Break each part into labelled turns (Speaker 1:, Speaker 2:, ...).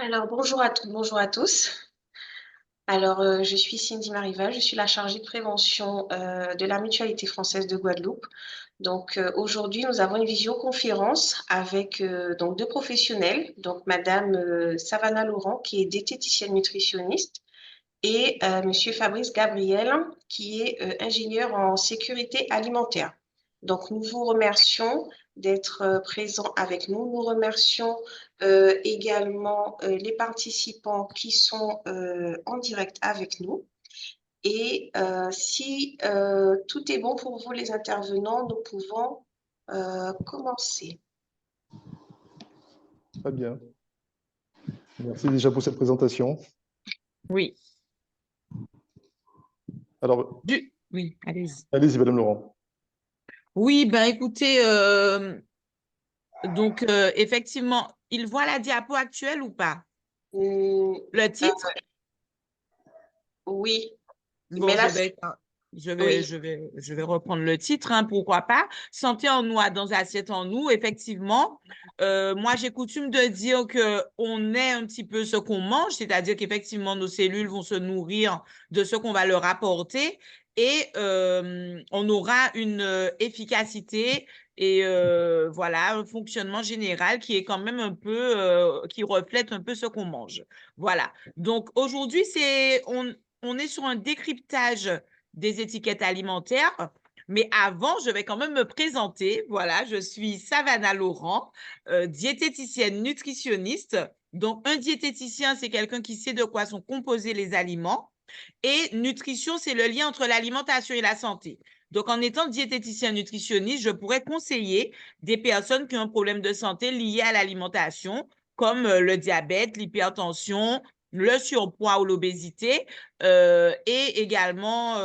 Speaker 1: Alors, bonjour à toutes, bonjour à tous. Alors, je suis Cindy Marival, je suis la chargée de prévention de la Mutualité française de Guadeloupe. Donc, aujourd'hui, nous avons une visioconférence avec donc deux professionnels, donc Madame Savannah Laurent, qui est diététicienne nutritionniste, et Monsieur Fabrice Gabriel, qui est ingénieur en sécurité alimentaire. Donc, nous vous remercions d'être présents avec nous. Nous remercions également les participants qui sont en direct avec nous. Et si tout est bon pour vous, les intervenants, nous pouvons commencer.
Speaker 2: Très bien. Merci déjà pour cette présentation.
Speaker 3: Oui.
Speaker 2: Alors,
Speaker 3: Oui, allez-y.
Speaker 2: allez-y, Madame Laurent.
Speaker 3: Oui, ben écoutez, donc effectivement, il voit la diapo actuelle ou pas?
Speaker 1: Hum,
Speaker 3: Le titre?
Speaker 1: oui,
Speaker 3: Bon,
Speaker 1: mais là, oui,
Speaker 3: je vais reprendre le titre, hein, pourquoi pas. Santé en nous, dans assiette en nous, effectivement. Moi, j'ai coutume de dire que on est un petit peu ce qu'on mange, c'est-à-dire qu'effectivement, nos cellules vont se nourrir de ce qu'on va leur apporter et on aura une efficacité et voilà, un fonctionnement général qui est quand même un peu, qui reflète un peu ce qu'on mange. Voilà. Donc, aujourd'hui, on est sur un décryptage des étiquettes alimentaires. Mais avant, je vais quand même me présenter. Voilà, je suis Savannah Laurent, diététicienne nutritionniste. Donc, un diététicien, c'est quelqu'un qui sait de quoi sont composés les aliments. Et nutrition, c'est le lien entre l'alimentation et la santé. Donc, en étant diététicien nutritionniste, je pourrais conseiller des personnes qui ont un problème de santé lié à l'alimentation, comme le diabète, l'hypertension, le surpoids ou l'obésité, et également,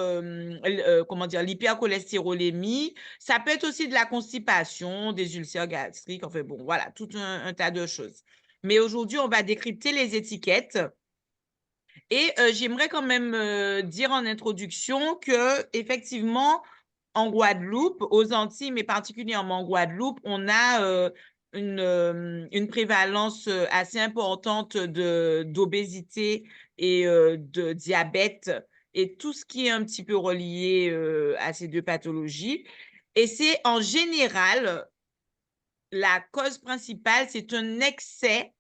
Speaker 3: comment dire, l'hypercholestérolémie. Ça peut être aussi de la constipation, des ulcères gastriques, enfin bon, voilà, tout un tas de choses. Mais aujourd'hui, on va décrypter les étiquettes. Et j'aimerais quand même dire en introduction que effectivement, en Guadeloupe, aux Antilles, mais particulièrement en Guadeloupe, on a une prévalence assez importante d'obésité et de diabète et tout ce qui est un petit peu relié à ces deux pathologies. Et c'est en général, la cause principale, c'est un excès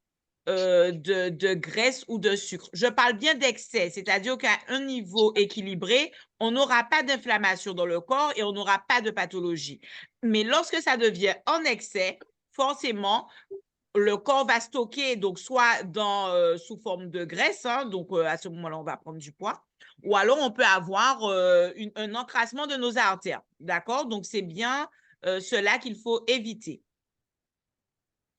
Speaker 3: de graisse ou de sucre. Je parle bien d'excès, c'est-à-dire qu'à un niveau équilibré, on n'aura pas d'inflammation dans le corps et on n'aura pas de pathologie. Mais lorsque ça devient en excès, forcément, le corps va stocker, donc soit sous forme de graisse, hein, donc à ce moment-là, on va prendre du poids, ou alors on peut avoir un encrassement de nos artères, d'accord? Donc, c'est bien cela qu'il faut éviter.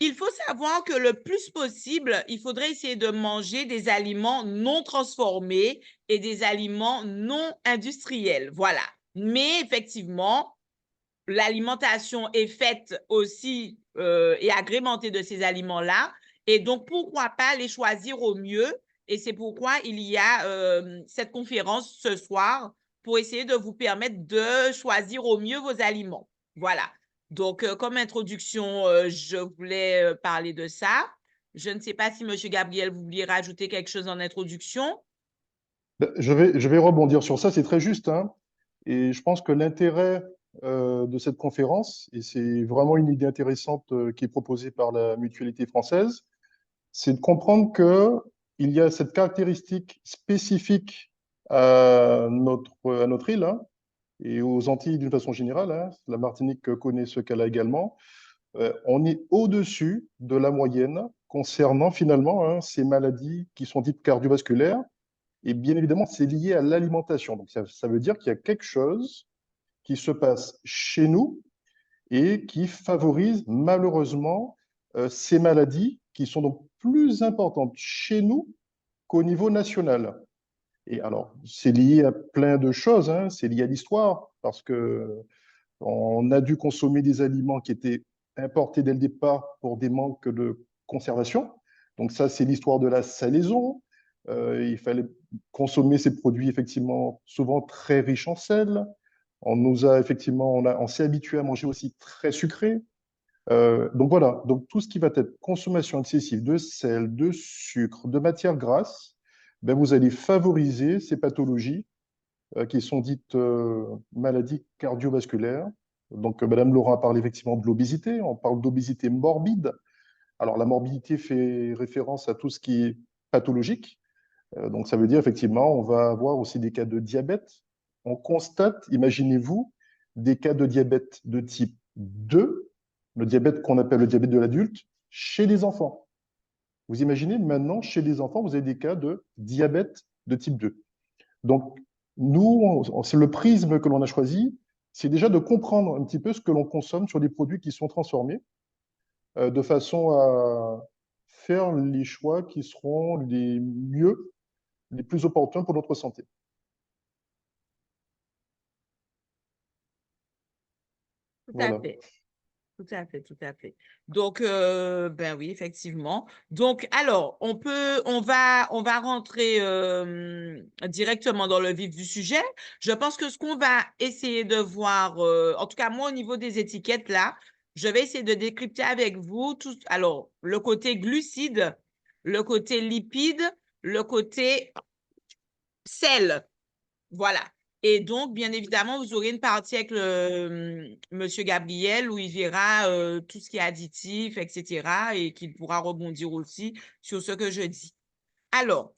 Speaker 3: Il faut savoir que le plus possible, il faudrait essayer de manger des aliments non transformés et des aliments non industriels. Voilà. Mais effectivement, l'alimentation est faite aussi et agrémentée de ces aliments-là. Et donc, pourquoi pas les choisir au mieux? Et c'est pourquoi il y a cette conférence ce soir pour essayer de vous permettre de choisir au mieux vos aliments. Voilà. Donc, comme introduction, je voulais parler de ça. Je ne sais pas si M. Gabriel, vous vouliez rajouter quelque chose en introduction.
Speaker 2: Je vais rebondir sur ça, c'est très juste, hein. Et je pense que l'intérêt de cette conférence, et c'est vraiment une idée intéressante qui est proposée par la Mutualité française, c'est de comprendre qu'il y a cette caractéristique spécifique à notre île, hein, et aux Antilles d'une façon générale, hein. La Martinique connaît ce qu'elle a également. On est au-dessus de la moyenne concernant finalement, hein, ces maladies qui sont dites cardiovasculaires. Et bien évidemment, c'est lié à l'alimentation. Donc ça veut dire qu'il y a quelque chose qui se passe chez nous et qui favorise malheureusement ces maladies qui sont donc plus importantes chez nous qu'au niveau national. Et alors, c'est lié à plein de choses, hein. C'est lié à l'histoire, parce que on a dû consommer des aliments qui étaient importés dès le départ pour des manques de conservation. Donc ça, c'est l'histoire de la salaison. Il fallait consommer ces produits effectivement souvent très riches en sel. On nous a effectivement, on s'est habitué à manger aussi très sucré. Donc voilà, donc tout ce qui va être consommation excessive de sel, de sucre, de matières grasses, ben vous allez favoriser ces pathologies qui sont dites maladies cardiovasculaires. Donc Madame Laurent a parlé effectivement de l'obésité, on parle d'obésité morbide. Alors la morbidité fait référence à tout ce qui est pathologique. Donc ça veut dire effectivement on va avoir aussi des cas de diabète. On constate, imaginez-vous, des cas de diabète de type 2, le diabète qu'on appelle le diabète de l'adulte, chez les enfants. Vous imaginez maintenant, chez les enfants, vous avez des cas de diabète de type 2. Donc, nous, c'est le prisme que l'on a choisi, c'est déjà de comprendre un petit peu ce que l'on consomme sur des produits qui sont transformés, de façon à faire les choix qui seront les mieux, les plus opportuns pour notre santé.
Speaker 3: Tout à
Speaker 2: Voilà.
Speaker 3: fait. Tout à fait, tout à fait. Donc, ben oui, effectivement. Donc, alors, on va rentrer directement dans le vif du sujet. Je pense que ce qu'on va essayer de voir, en tout cas, moi, au niveau des étiquettes, là, je vais essayer de décrypter avec vous tout, alors, le côté glucides, le côté lipides, le côté sel. Voilà. Et donc, bien évidemment, vous aurez une partie avec Monsieur Gabriel où il verra tout ce qui est additif, etc. et qu'il pourra rebondir aussi sur ce que je dis. Alors,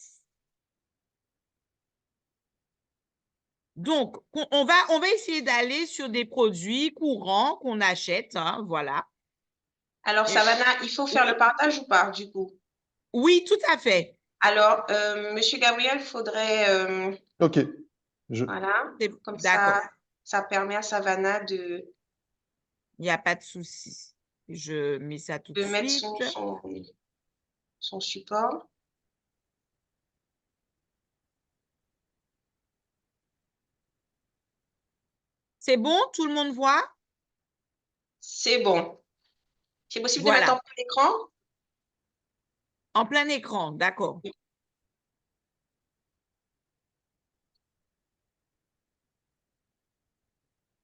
Speaker 3: donc, on va essayer d'aller sur des produits courants qu'on achète, hein, voilà.
Speaker 1: Alors,
Speaker 3: Et-
Speaker 1: Savannah, il faut faire le partage ou pas, du coup?
Speaker 3: oui, tout à fait.
Speaker 1: Alors, Monsieur Gabriel, faudrait,
Speaker 2: OK. Je...
Speaker 1: voilà, comme
Speaker 3: D'accord.
Speaker 1: ça permet à Savannah
Speaker 3: Il n'y a pas de souci. Je mets ça tout de
Speaker 1: de mettre
Speaker 3: suite.
Speaker 1: son support.
Speaker 3: C'est bon? Tout le monde voit?
Speaker 1: C'est bon. C'est possible de mettre en
Speaker 3: Voilà.
Speaker 1: plein écran?
Speaker 3: En plein écran, d'accord.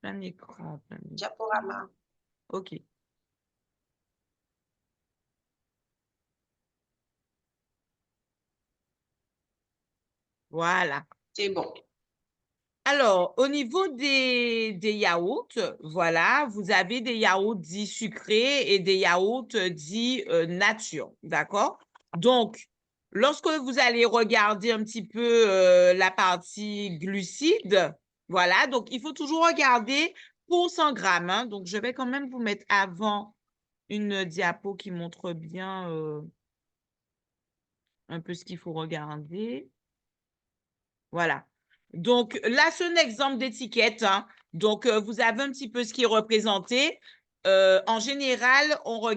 Speaker 3: Plein écran, plein écran.
Speaker 1: Diaporama.
Speaker 3: OK. Voilà.
Speaker 1: C'est bon.
Speaker 3: Alors, au niveau des yaourts, voilà, vous avez des yaourts dits sucrés et des yaourts dits nature, d'accord? Donc, lorsque vous allez regarder un petit peu la partie glucides, voilà, donc il faut toujours regarder pour 100 grammes, hein. Donc, je vais quand même vous mettre avant une diapo qui montre bien un peu ce qu'il faut regarder. Voilà. Donc, là, c'est un exemple d'étiquette, hein. Donc, vous avez un petit peu ce qui est représenté. En général, on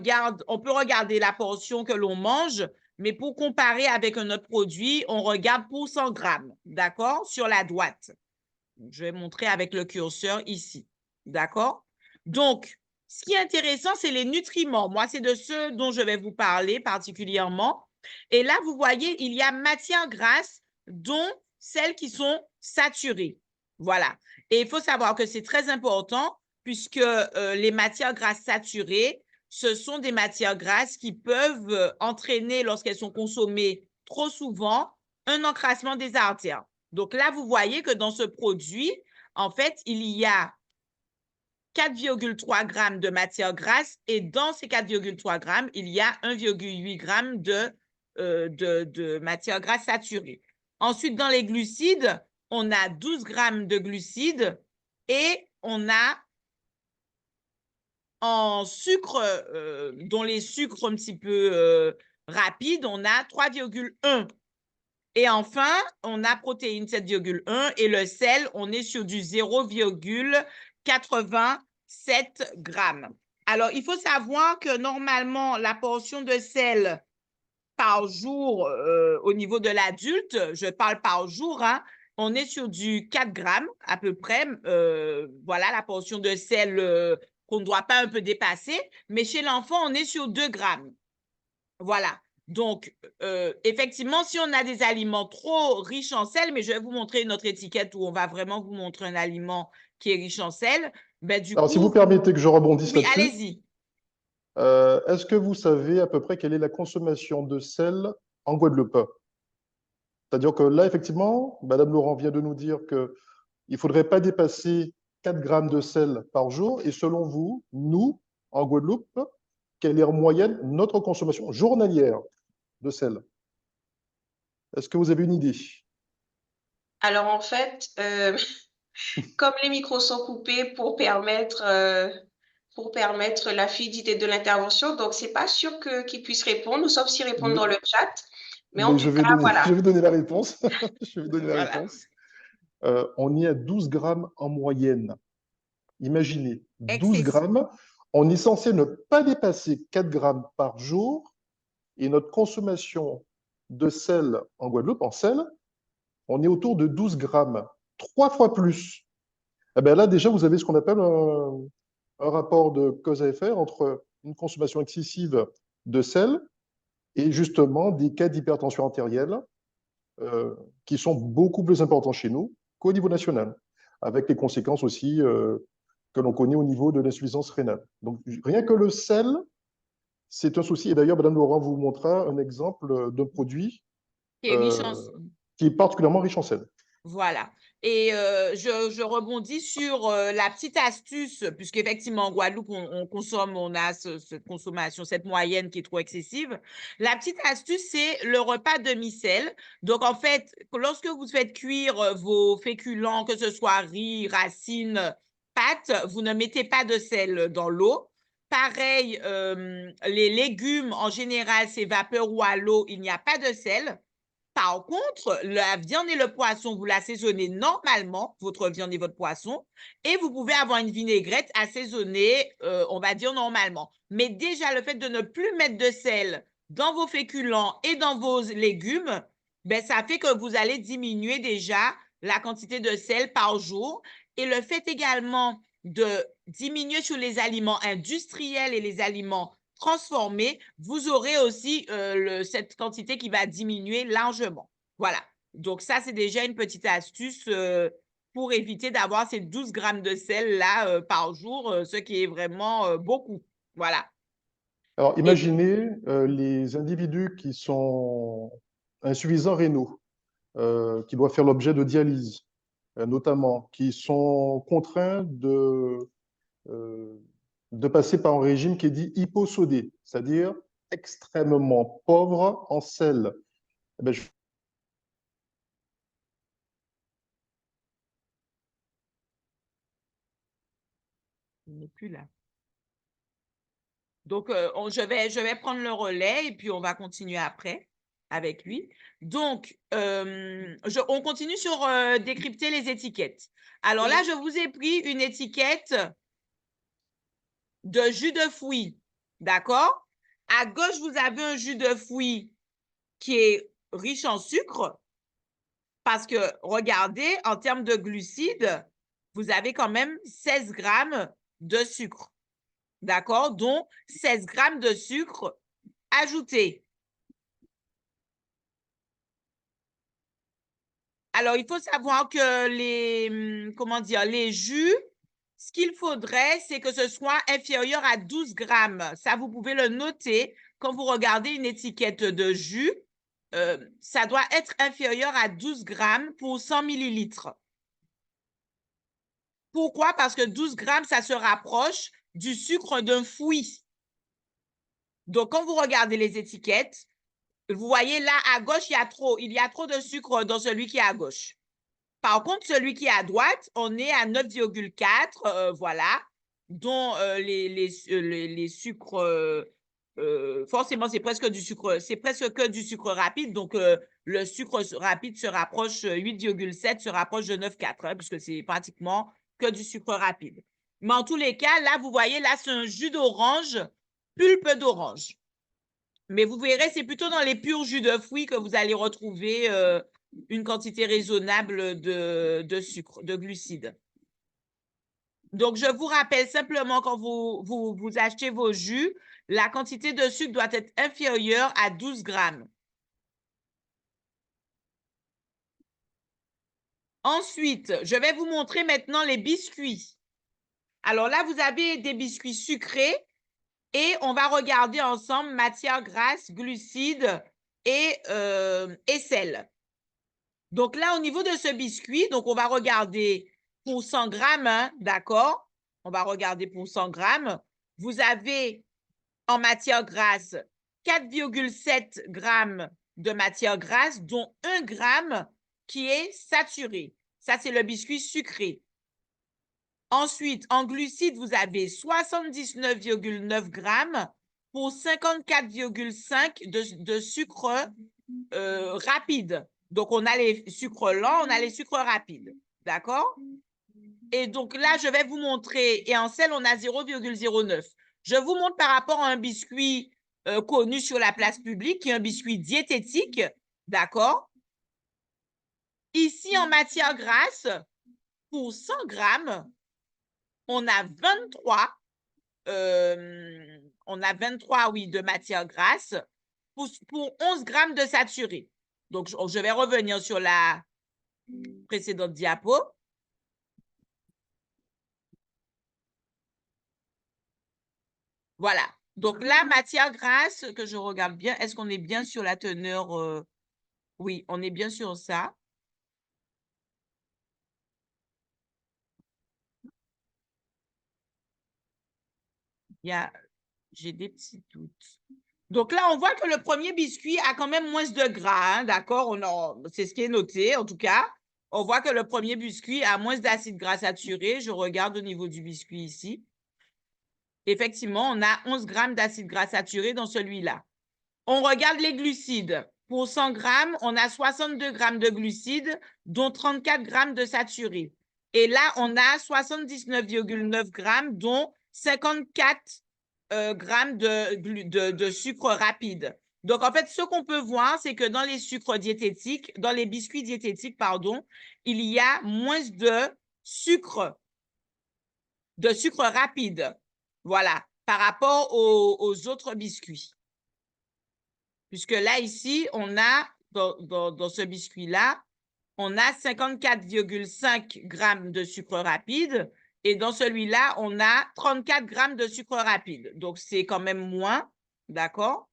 Speaker 3: peut regarder la portion que l'on mange, mais pour comparer avec un autre produit, on regarde pour 100 grammes, d'accord, sur la droite. Je vais montrer avec le curseur ici, d'accord? Donc, ce qui est intéressant, c'est les nutriments. Moi, c'est de ceux dont je vais vous parler particulièrement. Et là, vous voyez, il y a matières grasses, dont celles qui sont saturées. Voilà. Et il faut savoir que c'est très important puisque les matières grasses saturées, ce sont des matières grasses qui peuvent entraîner, lorsqu'elles sont consommées trop souvent, un encrassement des artères. Donc là, vous voyez que dans ce produit, en fait, il y a 4,3 grammes de matière grasse et dans ces 4,3 grammes, il y a 1,8 grammes de matière grasse saturée. Ensuite, dans les glucides, on a 12 grammes de glucides et on a en sucre, dont les sucres un petit peu rapides, on a 3,1. Et enfin, on a protéines 7,1 et le sel, on est sur du 0,87 grammes. Alors, il faut savoir que normalement, la portion de sel par jour au niveau de l'adulte, je parle par jour, hein, on est sur du 4 grammes à peu près. Voilà la portion de sel qu'on ne doit pas un peu dépasser. Mais chez l'enfant, on est sur 2 grammes. Voilà. Donc, effectivement, si on a des aliments trop riches en sel, mais je vais vous montrer une autre étiquette où on va vraiment vous montrer un aliment qui est riche en sel, ben, du
Speaker 2: Alors, si vous
Speaker 3: coup,
Speaker 2: permettez que je rebondisse
Speaker 3: oui,
Speaker 2: là-dessus,
Speaker 3: allez-y.
Speaker 2: Est-ce que vous savez à peu près quelle est la consommation de sel en Guadeloupe? C'est-à-dire que là, effectivement, Madame Laurent vient de nous dire qu'il ne faudrait pas dépasser 4 grammes de sel par jour. Et selon vous, nous, en Guadeloupe, quelle est en moyenne notre consommation journalière de sel? Est-ce que vous avez une idée?
Speaker 1: Alors en fait, comme les micros sont coupés pour permettre la fluidité de l'intervention, donc c'est pas sûr qu'ils puissent répondre, sauf s'ils répondent
Speaker 2: Mais,
Speaker 1: dans le chat. Mais en
Speaker 2: mais
Speaker 1: tout cas, voilà.
Speaker 2: je vais donner la réponse. Je vais donner la
Speaker 3: Voilà.
Speaker 2: réponse. On est à 12 grammes en moyenne. Imaginez, 12
Speaker 3: Excessif.
Speaker 2: grammes. On est censé ne pas dépasser 4 grammes par jour et notre consommation de sel en Guadeloupe, en sel, on est autour de 12 grammes, 3 fois plus. Eh bien là, déjà, vous avez ce qu'on appelle un rapport de cause à effet entre une consommation excessive de sel et justement des cas d'hypertension artérielle qui sont beaucoup plus importants chez nous qu'au niveau national, avec les conséquences aussi que l'on connaît au niveau de l'insuffisance rénale. Donc, rien que le sel, c'est un souci. Et d'ailleurs, Madame Laurent vous montrera un exemple d'un produit
Speaker 3: Qui est riche en...
Speaker 2: euh, qui est particulièrement riche en sel.
Speaker 3: Voilà. Et je rebondis sur la petite astuce, puisqu'effectivement, en Guadeloupe, on consomme, on a cette consommation, cette moyenne qui est trop excessive. La petite astuce, c'est le repas demi-sel. Donc, en fait, lorsque vous faites cuire vos féculents, que ce soit riz, racines, pâtes, vous ne mettez pas de sel dans l'eau. Pareil, les légumes, en général, c'est vapeur ou à l'eau, il n'y a pas de sel. Par contre, la viande et le poisson, vous l'assaisonnez normalement, votre viande et votre poisson, et vous pouvez avoir une vinaigrette assaisonnée, on va dire normalement. Mais déjà, le fait de ne plus mettre de sel dans vos féculents et dans vos légumes, ben, ça fait que vous allez diminuer déjà la quantité de sel par jour. Et le fait également de diminuer sur les aliments industriels et les aliments transformé, vous aurez aussi cette quantité qui va diminuer largement. Voilà. Donc, ça, c'est déjà une petite astuce pour éviter d'avoir ces 12 grammes de sel là par jour, ce qui est vraiment beaucoup. Voilà.
Speaker 2: Alors,
Speaker 3: Et
Speaker 2: imaginez les individus qui sont insuffisants rénaux, qui doivent faire l'objet de dialyse, notamment, qui sont contraints euh, de passer par un régime qui est dit hyposodé, c'est-à-dire extrêmement pauvre en sel. Eh ben,
Speaker 3: il n'est plus là. Donc, je vais prendre le relais et puis on va continuer après avec lui. Donc, on continue sur décrypter les étiquettes. Alors là,
Speaker 1: Oui.
Speaker 3: je vous ai pris une étiquette de jus de fruits. D'accord? À gauche, vous avez un jus de fruits qui est riche en sucre parce que, regardez, en termes de glucides, vous avez quand même 16 grammes de sucre. D'accord? Donc, 16 grammes de sucre ajouté. Alors, il faut savoir que les jus, ce qu'il faudrait, c'est que ce soit inférieur à 12 grammes. Ça, vous pouvez le noter quand vous regardez une étiquette de jus. Ça doit être inférieur à 12 grammes pour 100 millilitres. Pourquoi? Parce que 12 grammes, ça se rapproche du sucre d'un fruit. Donc, quand vous regardez les étiquettes, vous voyez là, à gauche, il y a trop de sucre dans celui qui est à gauche. Par contre, celui qui est à droite, on est à 9,4, voilà, dont les sucres, forcément, c'est presque que du sucre rapide. Donc, le sucre rapide se rapproche, 8,7 se rapproche de 9,4, hein, puisque c'est pratiquement que du sucre rapide. Mais en tous les cas, là, vous voyez, là, c'est un jus d'orange, pulpe d'orange. Mais vous verrez, c'est plutôt dans les purs jus de fruits que vous allez retrouver une quantité raisonnable de sucre, de glucides. Donc, je vous rappelle simplement quand vous achetez vos jus, la quantité de sucre doit être inférieure à 12 grammes. Ensuite, je vais vous montrer maintenant les biscuits. Alors là, vous avez des biscuits sucrés Et on va regarder ensemble matière grasse, glucides et sel. Donc là, au niveau de ce biscuit, donc on va regarder pour 100 grammes, hein, d'accord? On va regarder pour 100 grammes. Vous avez en matière grasse 4,7 grammes de matière grasse, dont 1 gramme qui est saturé. Ça, c'est le biscuit sucré. Ensuite, en glucides, vous avez 79,9 grammes pour 54,5 de sucre rapide. Donc, on a les sucres lents, on a les sucres rapides. D'accord? Et donc là, je vais vous montrer, et en sel, on a 0,09. Je vous montre par rapport à un biscuit connu sur la place publique, qui est un biscuit diététique. D'accord? Ici, en matière grasse, pour 100 grammes, on a 23, oui, de matière grasse pour 11 grammes de saturé. Donc, je vais revenir sur la précédente diapo. Voilà. Donc, la matière grasse, que je regarde bien, est-ce qu'on est bien sur la teneur? Oui, on est bien sur ça. J'ai des petits doutes. Donc là, on voit que le premier biscuit a quand même moins de gras, hein, d'accord? C'est ce qui est noté, en tout cas. On voit que le premier biscuit a moins d'acide gras saturé. Je regarde au niveau du biscuit ici. Effectivement, on a 11 grammes d'acide gras saturé dans celui-là. On regarde les glucides. Pour 100 grammes, on a 62 grammes de glucides, dont 34 grammes de saturé. Et là, on a 79,9 grammes, dont 54 grammes de sucre rapide. Donc, en fait, ce qu'on peut voir, c'est que dans les sucres diététiques, dans les biscuits diététiques, pardon, il y a moins de sucre rapide. Voilà, par rapport aux autres biscuits. Puisque là, ici, on a, dans ce biscuit-là, on a 54,5 grammes de sucre rapide et dans celui-là, on a 34 grammes de sucre rapide. Donc, c'est quand même moins, d'accord?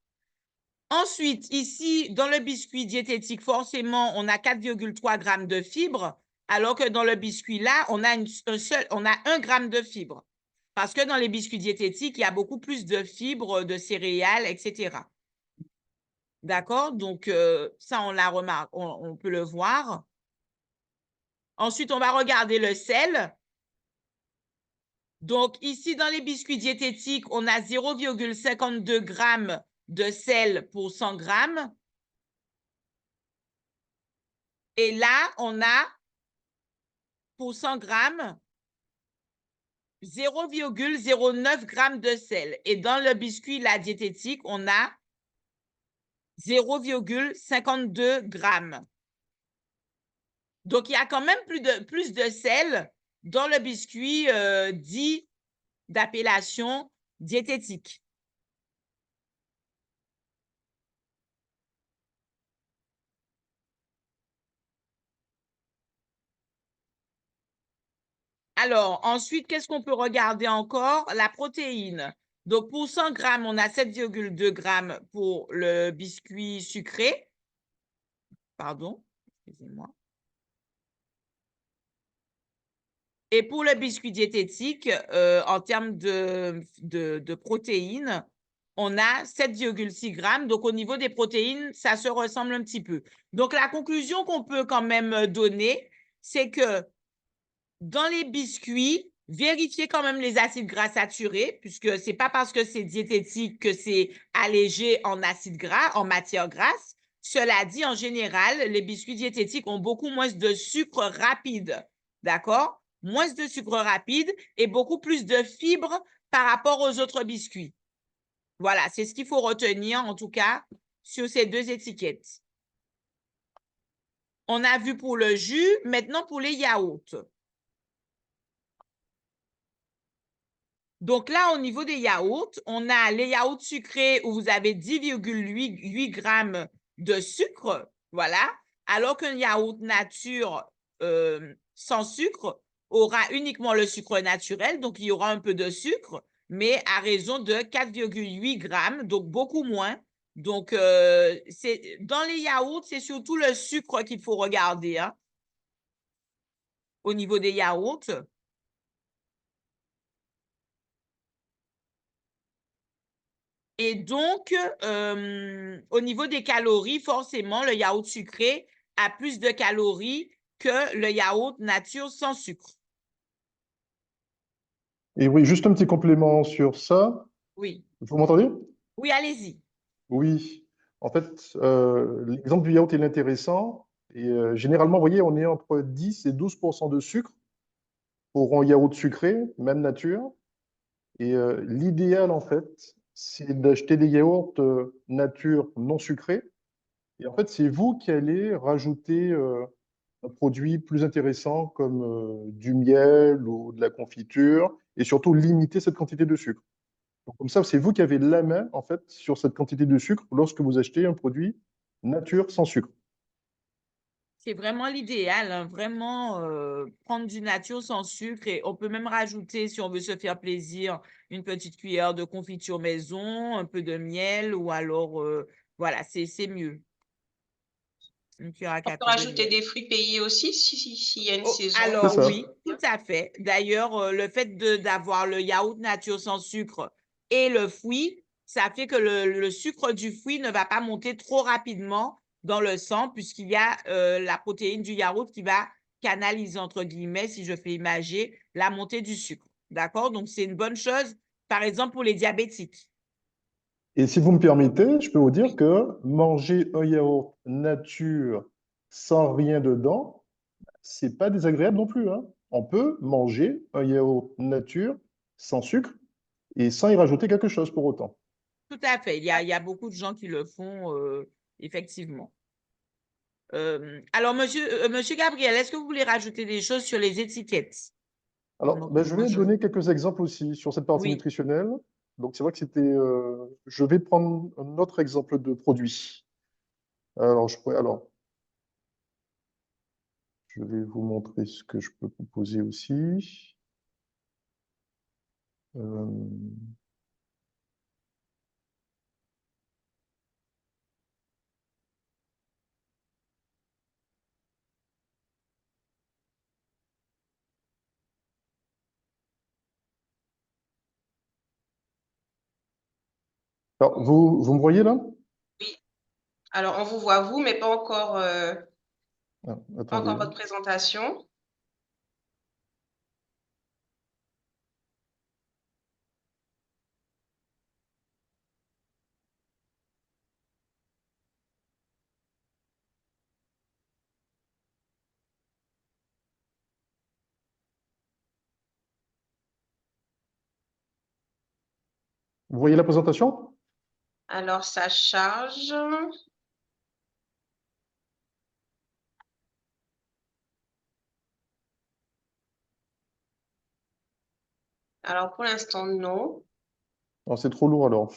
Speaker 3: Ensuite, ici, dans le biscuit diététique, forcément, on a 4,3 grammes de fibres, alors que dans le biscuit-là, on a 1 gramme de fibres. Parce que dans les biscuits diététiques, il y a beaucoup plus de fibres, de céréales, etc. D'accord? Donc, ça, on la remarque, on peut le voir. Ensuite, on va regarder le sel. Donc, ici, dans les biscuits diététiques, on a 0,52 grammes de sel pour 100 grammes. Et là, on a, pour 100 grammes, 0,09 grammes de sel. Et dans le biscuit, la diététique, on a 0,52 grammes. Donc, il y a quand même plus de sel dans le biscuit dit d'appellation diététique. Alors, ensuite, qu'est-ce qu'on peut regarder encore? La protéine. Donc, pour 100 grammes, on a 7,2 grammes pour le biscuit sucré. Pardon, excusez-moi. Et pour le biscuit diététique, en termes de protéines, on a 7,6 grammes. Donc, au niveau des protéines, ça se ressemble un petit peu. Donc, la conclusion qu'on peut quand même donner, c'est que dans les biscuits, vérifiez quand même les acides gras saturés, puisque ce n'est pas parce que c'est diététique que c'est allégé en acides gras, en matière grasse. Cela dit, en général, les biscuits diététiques ont beaucoup moins de sucre rapide, d'accord? Moins de sucre rapide et beaucoup plus de fibres par rapport aux autres biscuits. Voilà, c'est ce qu'il faut retenir, en tout cas, sur ces deux étiquettes. On a vu pour le jus, maintenant pour les yaourts. Donc là, au niveau des yaourts, on a les yaourts sucrés où vous avez 10,8 grammes de sucre, voilà, alors qu'un yaourt nature sans sucre aura uniquement le sucre naturel, donc il y aura un peu de sucre, mais à raison de 4,8 grammes, donc beaucoup moins. Donc, dans les yaourts, c'est surtout le sucre qu'il faut regarder, hein, au niveau des yaourts. Et donc, au niveau des calories, forcément, le yaourt sucré a plus de calories que le yaourt nature sans sucre.
Speaker 2: Et oui, juste un petit complément sur ça.
Speaker 3: Oui,
Speaker 2: Vous m'entendez?
Speaker 3: oui, allez-y.
Speaker 2: Oui. En fait, l'exemple du yaourt il est intéressant. Et généralement, vous voyez, on est entre 10 et 12% de sucre pour un yaourt sucré, même nature. Et l'idéal, en fait, c'est d'acheter des yaourts nature non sucrés. Et en fait, c'est vous qui allez rajouter un produit plus intéressant comme du miel ou de la confiture et surtout limiter cette quantité de sucre. Donc, comme ça, c'est vous qui avez la main, en fait, sur cette quantité de sucre lorsque vous achetez un produit nature sans sucre.
Speaker 3: C'est vraiment l'idéal, hein, vraiment prendre du nature sans sucre et on peut même rajouter, si on veut se faire plaisir, une petite cuillère de confiture maison, un peu de miel ou alors, voilà, c'est mieux. Une cuillère à
Speaker 1: On peut
Speaker 3: café de
Speaker 1: rajouter
Speaker 3: miel.
Speaker 1: des fruits pays aussi s'il y a une
Speaker 3: Oh,
Speaker 1: saison.
Speaker 2: C'est
Speaker 3: alors
Speaker 2: ça.
Speaker 3: oui, tout à fait. D'ailleurs, le fait d'avoir le yaourt nature sans sucre et le fruit, ça fait que le sucre du fruit ne va pas monter trop rapidement dans le sang puisqu'il y a la protéine du yaourt qui va canaliser, entre guillemets, si je fais imager, la montée du sucre. D'accord? Donc, c'est une bonne chose, par exemple, pour les diabétiques.
Speaker 2: Et si vous me permettez, je peux vous dire
Speaker 1: Oui.
Speaker 2: que manger un yaourt nature sans rien dedans, c'est pas désagréable non plus, hein. On peut manger un yaourt nature sans sucre et sans y rajouter quelque chose pour autant.
Speaker 3: Tout à fait. Il y a beaucoup de gens qui le font, effectivement. Alors, monsieur Gabriel, est-ce que vous voulez rajouter des choses sur les étiquettes
Speaker 2: Alors,
Speaker 3: pendant que
Speaker 2: ben, je
Speaker 3: moi
Speaker 2: vais
Speaker 3: je...
Speaker 2: donner quelques exemples aussi sur cette partie
Speaker 3: Oui,
Speaker 2: nutritionnelle. Donc, c'est vrai que c'était. Je vais prendre un autre exemple de produit. Je vais vous montrer ce que je peux proposer aussi. Euh, alors, vous me voyez là?
Speaker 1: Oui. Alors, on vous voit vous, mais
Speaker 2: Ah,
Speaker 1: pas encore
Speaker 2: attendez.
Speaker 1: votre présentation.
Speaker 2: Vous voyez la présentation?
Speaker 1: Alors, ça charge. Alors, pour l'instant, non.
Speaker 2: Non, c'est trop lourd alors.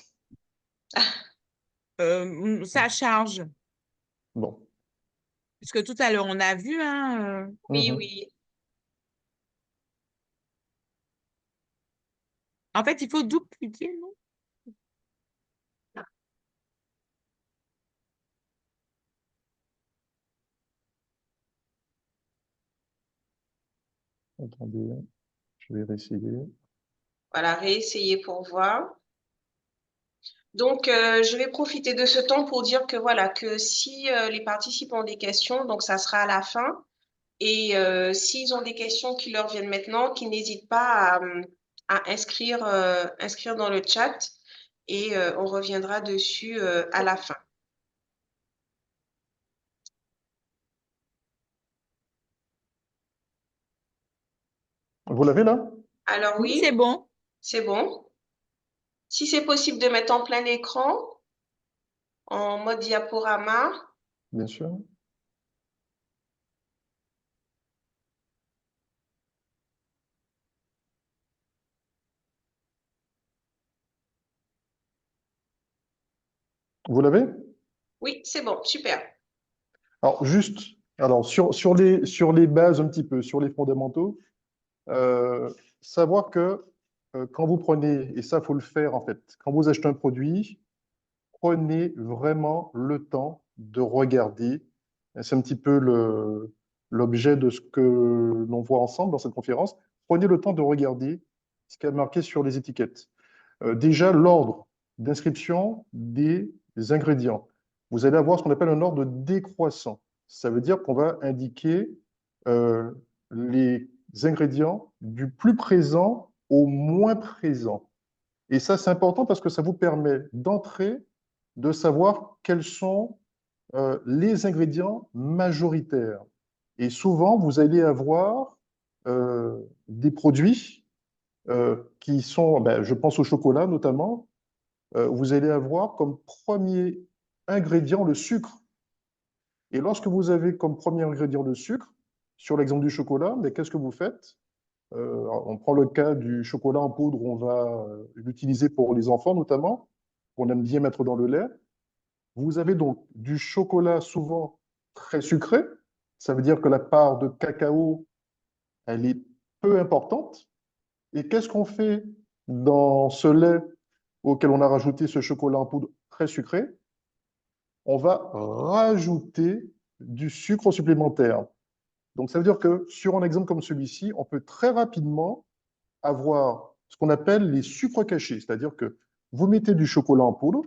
Speaker 3: Ça charge.
Speaker 2: Bon.
Speaker 3: Puisque tout à l'heure, on a vu, hein,
Speaker 1: Oui,
Speaker 2: Mhm.
Speaker 1: oui.
Speaker 3: en fait, il faut dupliquer, non?
Speaker 2: Attendez, je vais réessayer.
Speaker 1: Voilà, réessayez pour voir. Donc, je vais profiter de ce temps pour dire que voilà, que si les participants ont des questions, donc ça sera à la fin. Et s'ils ont des questions qui leur viennent maintenant, qu'ils n'hésitent pas à inscrire dans le chat et on reviendra dessus à la fin.
Speaker 2: Vous l'avez là?
Speaker 1: Alors
Speaker 3: Oui, c'est
Speaker 1: oui,
Speaker 3: bon.
Speaker 1: c'est bon. Si c'est possible de mettre en plein écran, en mode diaporama,
Speaker 2: Bien sûr. Vous l'avez?
Speaker 1: oui, c'est bon, super.
Speaker 2: Alors, juste, alors, sur les bases un petit peu, sur les fondamentaux, euh, savoir que quand vous prenez, et ça, il faut le faire en fait, quand vous achetez un produit, prenez vraiment le temps de regarder. C'est un petit peu l'objet de ce que l'on voit ensemble dans cette conférence. Prenez le temps de regarder ce qui est marqué sur les étiquettes. Déjà, l'ordre d'inscription des ingrédients. Vous allez avoir ce qu'on appelle un ordre décroissant. Ça veut dire qu'on va indiquer euh, les ingrédients du plus présent au moins présent. Et ça, c'est important parce que ça vous permet d'entrer, de savoir quels sont les ingrédients majoritaires. Et souvent, vous allez avoir des produits qui sont, ben, je pense au chocolat notamment, vous allez avoir comme premier ingrédient le sucre. Et lorsque vous avez comme premier ingrédient le sucre, sur l'exemple du chocolat, mais qu'est-ce que vous faites? On prend le cas du chocolat en poudre, on va l'utiliser pour les enfants notamment, qu'on aime bien mettre dans le lait. Vous avez donc du chocolat souvent très sucré, ça veut dire que la part de cacao, elle est peu importante. Et qu'est-ce qu'on fait dans ce lait auquel on a rajouté ce chocolat en poudre très sucré? On va rajouter du sucre supplémentaire. Donc ça veut dire que sur un exemple comme celui-ci, on peut très rapidement avoir ce qu'on appelle les sucres cachés, c'est-à-dire que vous mettez du chocolat en poudre,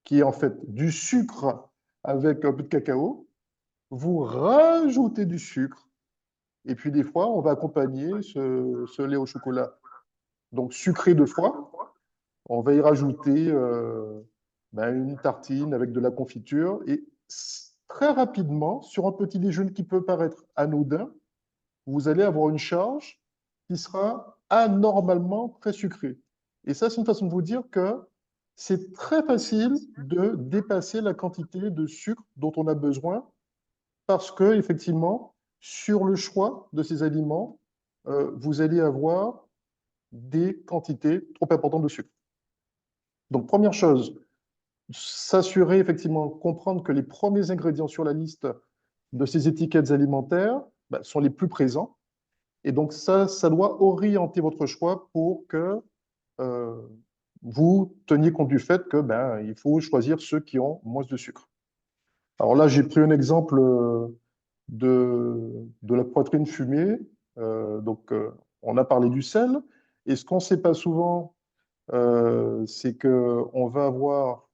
Speaker 2: qui est en fait du sucre avec un peu de cacao, vous rajoutez du sucre, et puis des fois, on va accompagner ce lait au chocolat donc sucré de fois, on va y rajouter ben, une tartine avec de la confiture, et très rapidement, sur un petit déjeuner qui peut paraître anodin, vous allez avoir une charge qui sera anormalement très sucrée. Et ça, c'est une façon de vous dire que c'est très facile de dépasser la quantité de sucre dont on a besoin parce que, effectivement, sur le choix de ces aliments, vous allez avoir des quantités trop importantes de sucre. Donc, première chose, s'assurer, effectivement, comprendre que les premiers ingrédients sur la liste de ces étiquettes alimentaires ben, sont les plus présents. Et donc, ça doit orienter votre choix pour que euh, vous teniez compte du fait que ben, il faut choisir ceux qui ont moins de sucre. Alors là, j'ai pris un exemple de la poitrine fumée. On a parlé du sel. Et ce qu'on ne sait pas souvent, c'est qu'on va avoir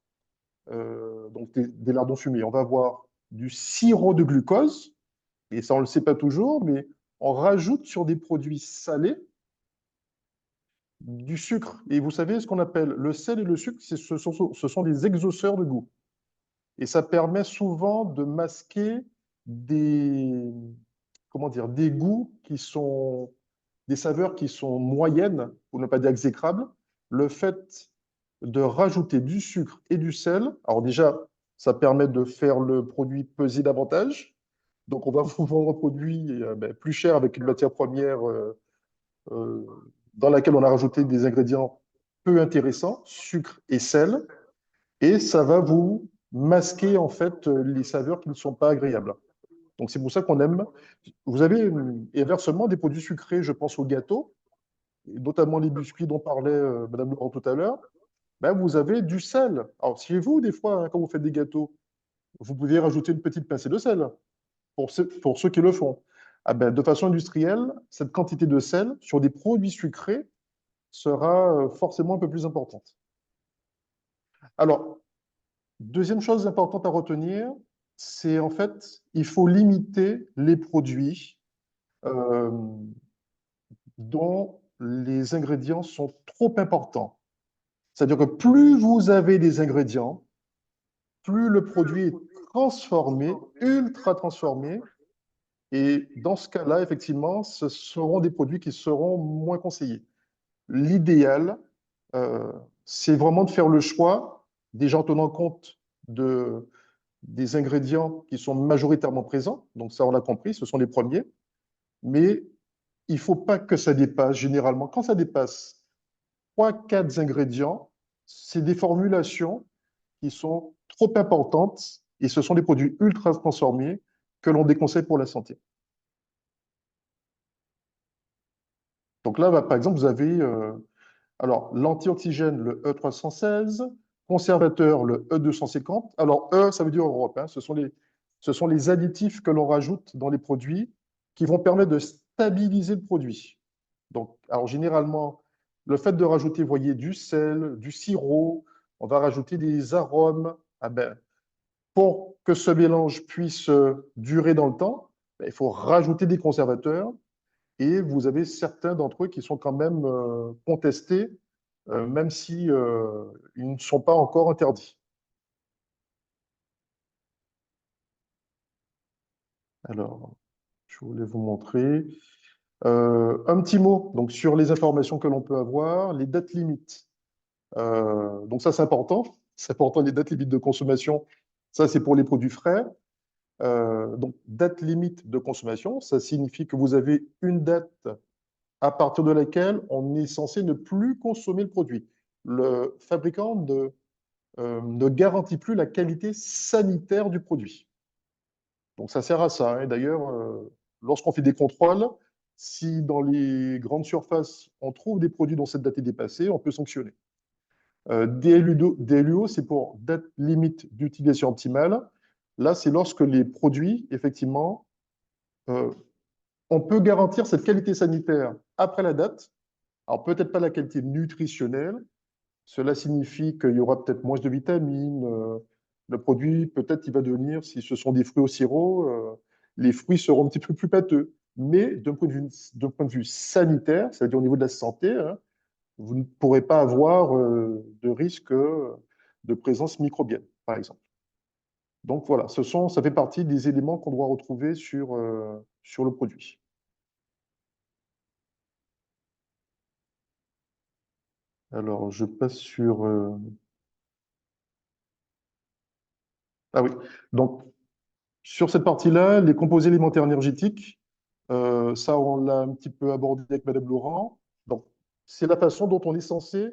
Speaker 2: donc des lardons fumés. On va avoir du sirop de glucose. Et ça, on ne le sait pas toujours, mais on rajoute sur des produits salés du sucre. Et vous savez, ce qu'on appelle le sel et le sucre, ce sont des exauceurs de goût. Et ça permet souvent de masquer des, comment dire, des goûts qui sont, des saveurs qui sont moyennes, pour ne pas dire exécrables. Le fait de rajouter du sucre et du sel, alors déjà, ça permet de faire le produit peser davantage. Donc, on va vous vendre un produit ben, plus cher avec une matière première euh, dans laquelle on a rajouté des ingrédients peu intéressants, sucre et sel, et ça va vous masquer en fait les saveurs qui ne sont pas agréables. Donc c'est pour ça qu'on aime. Vous avez et inversement des produits sucrés, je pense aux gâteaux, notamment les biscuits dont parlait Madame Laurent tout à l'heure. Ben, vous avez du sel. Alors chez vous, des fois, hein, quand vous faites des gâteaux, vous pouvez rajouter une petite pincée de sel pour ceux qui le font. Ah ben, de façon industrielle, cette quantité de sel sur des produits sucrés sera forcément un peu plus importante. Alors, deuxième chose importante à retenir, c'est en fait, il faut limiter les produits euh, dont les ingrédients sont trop importants. C'est-à-dire que plus vous avez des ingrédients, plus le produit est transformé, ultra transformé, et dans ce cas-là, effectivement, ce seront des produits qui seront moins conseillés. L'idéal, euh, c'est vraiment de faire le choix, déjà en tenant compte des ingrédients qui sont majoritairement présents. Donc ça, on l'a compris, ce sont les premiers. Mais il ne faut pas que ça dépasse, généralement, quand ça dépasse 3, 4 ingrédients, c'est des formulations qui sont trop importantes et ce sont des produits ultra transformés que l'on déconseille pour la santé. Donc là, par exemple, vous avez alors l'antioxygène, le E316, conservateur, le E250. Alors E, ça veut dire Europe, hein, ce sont les additifs que l'on rajoute dans les produits qui vont permettre de stabiliser le produit. Donc, alors généralement, le fait de rajouter, vous voyez, du sel, du sirop, on va rajouter des arômes. Ah ben, pour que ce mélange puisse durer dans le temps, ben, il faut rajouter des conservateurs et vous avez certains d'entre eux qui sont quand même contestés, même si ils ne sont pas encore interdits. Alors, je voulais vous montrer. Un petit mot donc, sur les informations que l'on peut avoir, les dates limites. Donc ça, c'est important. C'est important, les dates limites de consommation. Ça, c'est pour les produits frais. Donc, date limite de consommation, ça signifie que vous avez une date à partir de laquelle on est censé ne plus consommer le produit. Le fabricant ne garantit plus la qualité sanitaire du produit. Donc ça sert à ça, hein. D'ailleurs, lorsqu'on fait des contrôles, si dans les grandes surfaces, on trouve des produits dont cette date est dépassée, on peut sanctionner. DLUO, c'est pour date limite d'utilisation optimale. Là, c'est lorsque les produits, effectivement, euh, on peut garantir cette qualité sanitaire après la date. Alors, peut-être pas la qualité nutritionnelle. Cela signifie qu'il y aura peut-être moins de vitamines. Le produit, peut-être, il va devenir, si ce sont des fruits au sirop, les fruits seront un petit peu plus pâteux. Mais d'un point de vue sanitaire, c'est-à-dire au niveau de la santé, hein, vous ne pourrez pas avoir de risque de présence microbienne, par exemple. Donc voilà, ça fait partie des éléments qu'on doit retrouver sur le produit. Alors, je passe sur... Ah oui, donc sur cette partie-là, les composés alimentaires énergétiques, ça, on l'a un petit peu abordé avec Madame Laurent. Donc, c'est la façon dont on est censé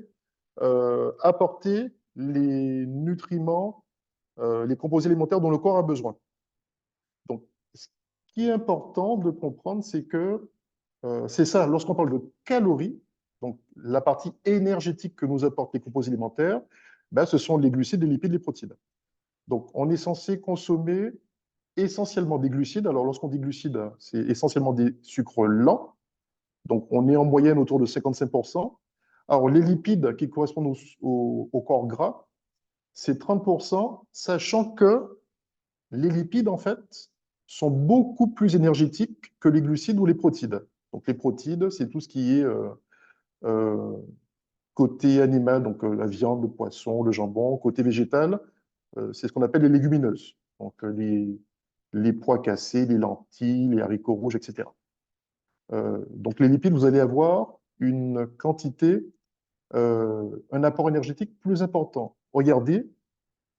Speaker 2: apporter les nutriments, les composés alimentaires dont le corps a besoin. Donc, ce qui est important de comprendre, c'est que c'est ça, lorsqu'on parle de calories, donc la partie énergétique que nous apportent les composés alimentaires, ben, ce sont les glucides, les lipides, les protéines. Donc, on est censé consommer essentiellement des glucides. Alors, lorsqu'on dit glucides, c'est essentiellement des sucres lents. Donc, on est en moyenne autour de 55%. Alors, les lipides qui correspondent au corps gras, c'est 30%, sachant que les lipides, en fait, sont beaucoup plus énergétiques que les glucides ou les protides. Donc, les protides, c'est tout ce qui est euh, côté animal, donc la viande, le poisson, le jambon. Côté végétal, c'est ce qu'on appelle les légumineuses. Donc, les pois cassés, les lentilles, les haricots rouges, etc. Donc, les lipides, vous allez avoir une quantité, un apport énergétique plus important. Regardez,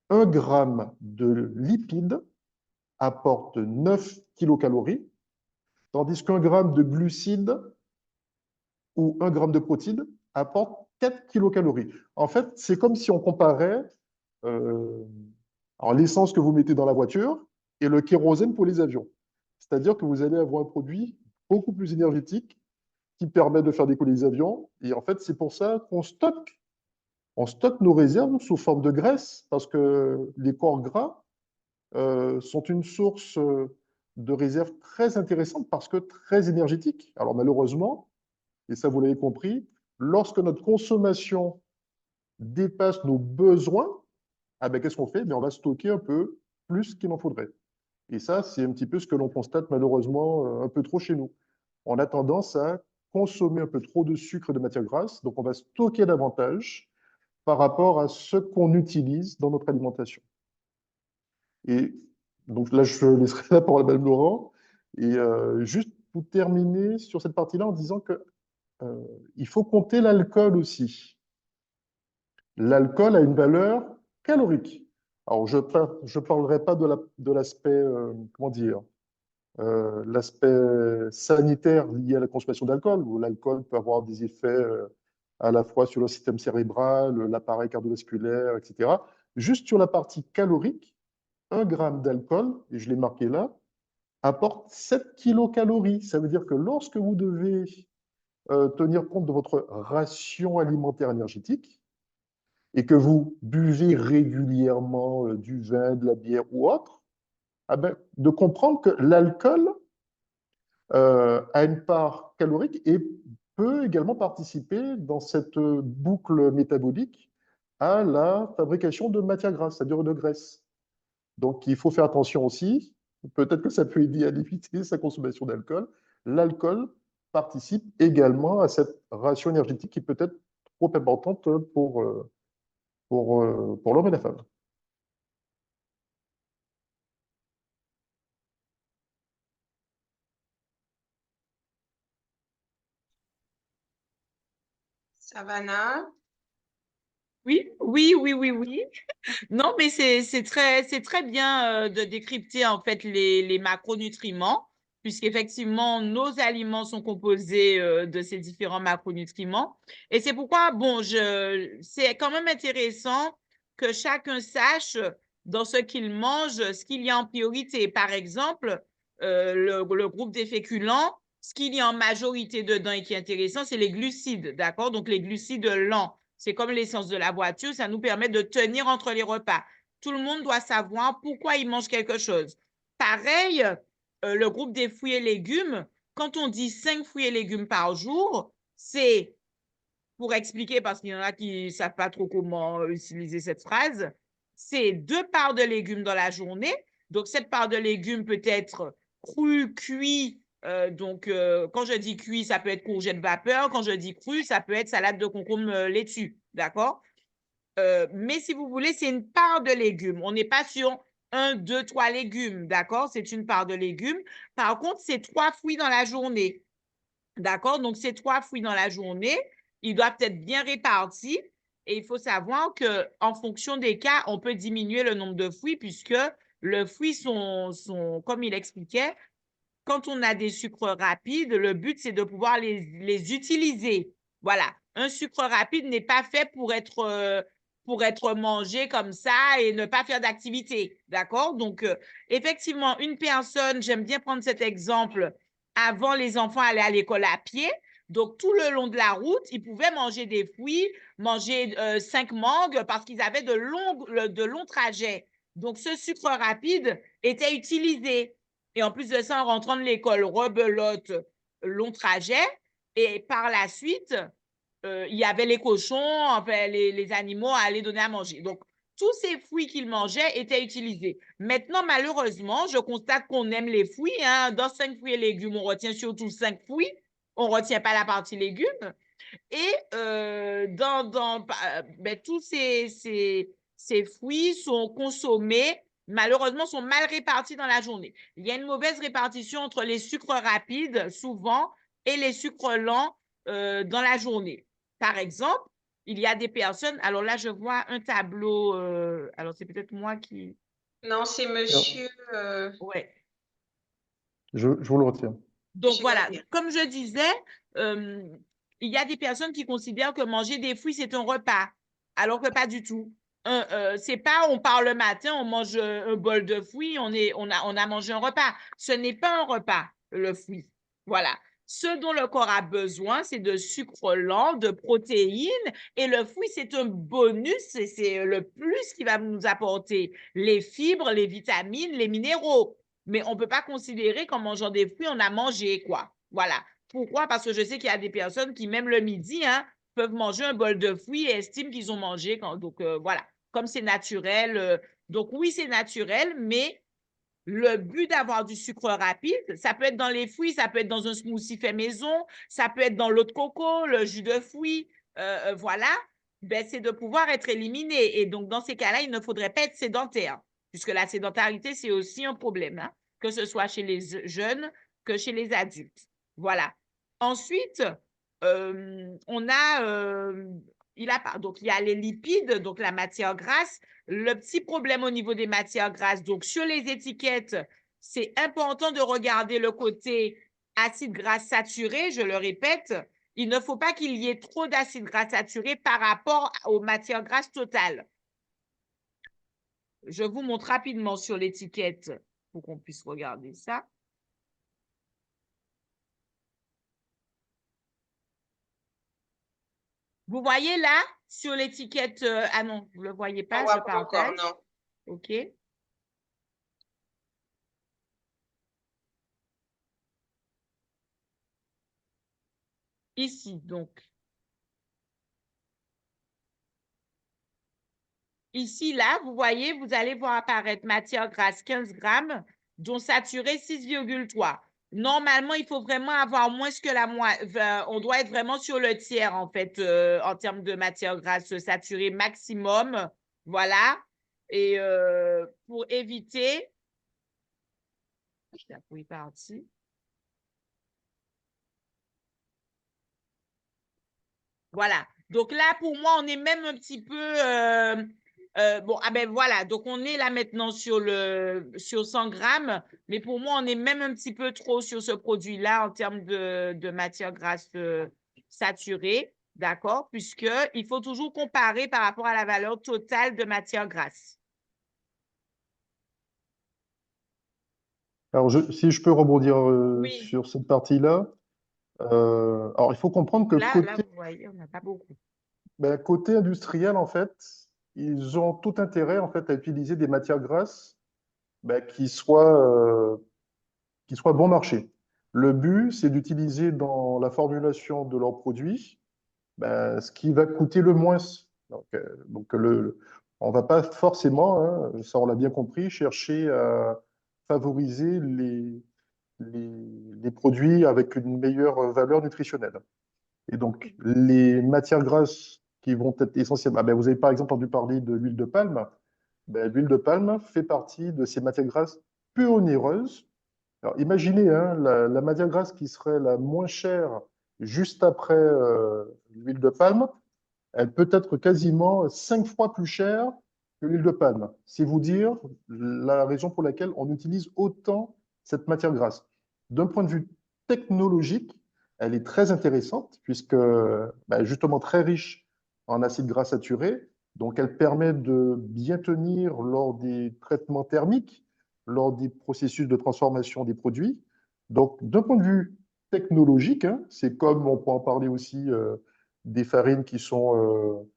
Speaker 2: 1 gramme de lipides apporte 9 kilocalories, tandis qu'un gramme de glucides ou 1 gramme de protéines apporte 4 kilocalories. En fait, c'est comme si on comparait euh, l'essence que vous mettez dans la voiture et le kérosène pour les avions. C'est-à-dire que vous allez avoir un produit beaucoup plus énergétique qui permet de faire décoller les avions. Et en fait, c'est pour ça qu'on stocke. On stocke nos réserves sous forme de graisse parce que les corps gras sont une source de réserve très intéressante parce que très énergétique. Alors malheureusement, et ça vous l'avez compris, lorsque notre consommation dépasse nos besoins, ah ben, qu'est-ce qu'on fait? Ben, on va stocker un peu plus qu'il en faudrait. Et ça, c'est un petit peu ce que l'on constate malheureusement un peu trop chez nous. On a tendance à consommer un peu trop de sucre et de matière grasse, donc on va stocker davantage par rapport à ce qu'on utilise dans notre alimentation. Et donc là, je laisserai la parole à Mme Laurent. Et juste pour terminer sur cette partie-là en disant que il faut compter l'alcool aussi. L'alcool a une valeur calorique. Alors, je ne parlerai pas de l'aspect, comment dire, l'aspect sanitaire lié à la consommation d'alcool, où l'alcool peut avoir des effets à la fois sur le système cérébral, l'appareil cardiovasculaire, etc. Juste sur la partie calorique, 1 gramme d'alcool, et je l'ai marqué là, apporte 7 kilocalories. Ça veut dire que lorsque vous devez tenir compte de votre ration alimentaire énergétique et que vous buvez régulièrement du vin, de la bière ou autre, ah ben, de comprendre que l'alcool a une part calorique et peut également participer dans cette boucle métabolique à la fabrication de matières grasses, c'est-à-dire de graisse. Donc, il faut faire attention aussi. Peut-être que ça peut aider à limiter sa consommation d'alcool. L'alcool participe également à cette ration énergétique qui peut être trop importante pour l'homme et la femme.
Speaker 1: Savannah?
Speaker 3: Oui, oui, oui, oui, oui. Non, mais c'est très bien de décrypter en fait les macronutriments, puisqu'effectivement, nos aliments sont composés de ces différents macronutriments. Et c'est pourquoi, bon, c'est quand même intéressant que chacun sache dans ce qu'il mange, ce qu'il y a en priorité. Par exemple, le groupe des féculents, ce qu'il y a en majorité dedans et qui est intéressant, c'est les glucides, d'accord? Donc, les glucides lents. C'est comme l'essence de la voiture, ça nous permet de tenir entre les repas. Tout le monde doit savoir pourquoi il mange quelque chose. Pareil, le groupe des fruits et légumes, quand on dit 5 fruits et légumes par jour, c'est, pour expliquer, parce qu'il y en a qui ne savent pas trop comment utiliser cette phrase, c'est 2 parts de légumes dans la journée. Donc, cette part de légumes peut être crue, cuit. Quand je dis cuit, ça peut être courgette vapeur. Quand je dis cru, ça peut être salade de concombre laitue. D'accord? Mais si vous voulez, c'est une part de légumes. On n'est pas sur 1, 2, 3 légumes, d'accord? C'est une part de légumes. Par contre, c'est 3 fruits dans la journée, d'accord? Donc, ces 3 fruits dans la journée, ils doivent être bien répartis. Et il faut savoir qu'en fonction des cas, on peut diminuer le nombre de fruits puisque le fruit comme il expliquait, quand on a des sucres rapides, le but, c'est de pouvoir les utiliser. Voilà. Un sucre rapide n'est pas fait pour être mangé comme ça et ne pas faire d'activité. D'accord? Donc, effectivement, une personne, j'aime bien prendre cet exemple, avant les enfants allaient à l'école à pied. Donc, tout le long de la route, ils pouvaient manger des fruits, manger 5 mangues parce qu'ils avaient de longs trajets. Donc, ce sucre rapide était utilisé. Et en plus de ça, en rentrant de l'école, rebelote, long trajet. Et par la suite, il y avait les cochons, enfin, les animaux à aller donner à manger. Donc, tous ces fruits qu'ils mangeaient étaient utilisés. Maintenant, malheureusement, je constate qu'on aime les fruits. Hein. Dans 5 fruits et légumes, on retient surtout 5 fruits. On ne retient pas la partie légumes. Et tous ces fruits sont consommés, malheureusement, sont mal répartis dans la journée. Il y a une mauvaise répartition entre les sucres rapides, souvent, et les sucres lents dans la journée. Par exemple, il y a des personnes, alors là, je vois un tableau, alors c'est peut-être moi qui...
Speaker 1: Non, c'est
Speaker 2: Alors,
Speaker 1: monsieur.
Speaker 3: Ouais.
Speaker 2: je vous le retiens.
Speaker 3: Donc
Speaker 1: Monsieur
Speaker 3: voilà,
Speaker 1: Gabriel.
Speaker 3: comme je disais, euh, il y a des personnes qui considèrent que manger des fruits, c'est un repas, alors que pas du tout. C'est pas on part le matin, on mange un bol de fruits, on a mangé un repas. Ce n'est pas un repas, le fruit. Voilà. Ce dont le corps a besoin, c'est de sucre lent, de protéines, et le fruit, c'est un bonus, c'est le plus qui va nous apporter les fibres, les vitamines, les minéraux. Mais on ne peut pas considérer qu'en mangeant des fruits, on a mangé, quoi. Voilà. Pourquoi? Parce que je sais qu'il y a des personnes qui, même le midi, hein, peuvent manger un bol de fruits et estiment qu'ils ont mangé. Donc, voilà. Comme c'est naturel. Donc, oui, c'est naturel, mais le but d'avoir du sucre rapide, ça peut être dans les fruits, ça peut être dans un smoothie fait maison, ça peut être dans l'eau de coco, le jus de fruits. Voilà. Ben, c'est de pouvoir être éliminé. Et donc, dans ces cas-là, il ne faudrait pas être sédentaire, puisque la sédentarité, c'est aussi un problème, hein, que ce soit chez les jeunes que chez les adultes. Voilà. Ensuite, on a, donc il y a les lipides, donc la matière grasse. Le petit problème au niveau des matières grasses, donc sur les étiquettes, c'est important de regarder le côté acide gras saturé, je le répète. Il ne faut pas qu'il y ait trop d'acide gras saturé par rapport aux matières grasses totales. Je vous montre rapidement sur l'étiquette pour qu'on puisse regarder ça. Vous voyez là, sur l'étiquette, ah non, vous ne le voyez
Speaker 1: On
Speaker 3: pas,
Speaker 1: voit
Speaker 3: je
Speaker 1: pas encore,
Speaker 3: partage.
Speaker 1: non.
Speaker 3: OK. Ici, donc. Ici, là, vous voyez, vous allez voir apparaître matière grasse 15 grammes, dont saturé 6,3. Normalement, il faut vraiment avoir moins que la moitié. On doit être vraiment sur le tiers, en fait, en termes de matière grasse saturée maximum. Voilà. Et pour éviter. Je t'appuie parti. Voilà. Donc là, pour moi, on est même un petit peu. Bon, ah ben voilà. Donc on est là maintenant sur 100 grammes. Mais pour moi, on est même un petit peu trop sur ce produit-là en termes de matière grasse saturée. D'accord? Puisqu'il faut toujours comparer par rapport à la valeur totale de matière grasse.
Speaker 2: Alors, si je peux rebondir
Speaker 3: Oui.
Speaker 2: sur cette partie-là, alors il faut comprendre que
Speaker 3: Là,
Speaker 2: côté,
Speaker 3: vous voyez, on n'a pas beaucoup.
Speaker 2: ben, côté industriel, en fait, ils ont tout intérêt en fait, à utiliser des matières grasses ben, qui soient bon marché. Le but, c'est d'utiliser dans la formulation de leurs produits ben, ce qui va coûter le moins. On ne va pas forcément, hein, ça on l'a bien compris, chercher à favoriser les produits avec une meilleure valeur nutritionnelle. Et donc, les matières grasses qui vont être essentielles, ben, vous avez par exemple entendu parler de l'huile de palme. Ben, l'huile de palme fait partie de ces matières grasses peu onéreuses. Alors, imaginez hein, la matière grasse qui serait la moins chère juste après l'huile de palme, elle peut être quasiment 5 fois plus chère que l'huile de palme. C'est vous dire la raison pour laquelle on utilise autant cette matière grasse. D'un point de vue technologique, elle est très intéressante puisque ben, justement très riche en acides gras saturés. Donc elle permet de bien tenir lors des traitements thermiques, lors des processus de transformation des produits. Donc d'un point de vue technologique, hein, c'est comme on peut en parler aussi des farines qui sont